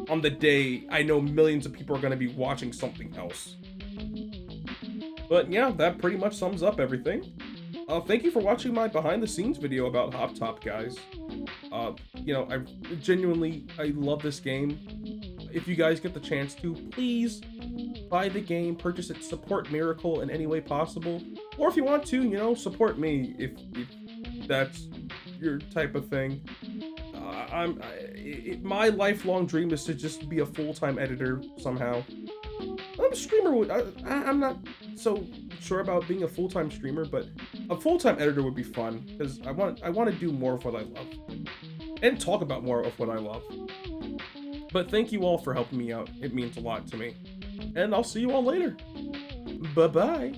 on the day I know millions of people are going to be watching something else. But yeah, that pretty much sums up everything. Thank you for watching my behind the scenes video about Hop Top, guys. You know, I love this game. If you guys get the chance to, please buy the game, purchase it, support Miracle in any way possible. Or if you want to, you know, support me if that's your type of thing. My lifelong dream is to just be a full-time editor somehow. I'm a streamer. I'm not so sure about being a full-time streamer, but a full-time editor would be fun because I want to do more of what I love and talk about more of what I love. But thank you all for helping me out. It means a lot to me. And I'll see you all later. Bye-bye.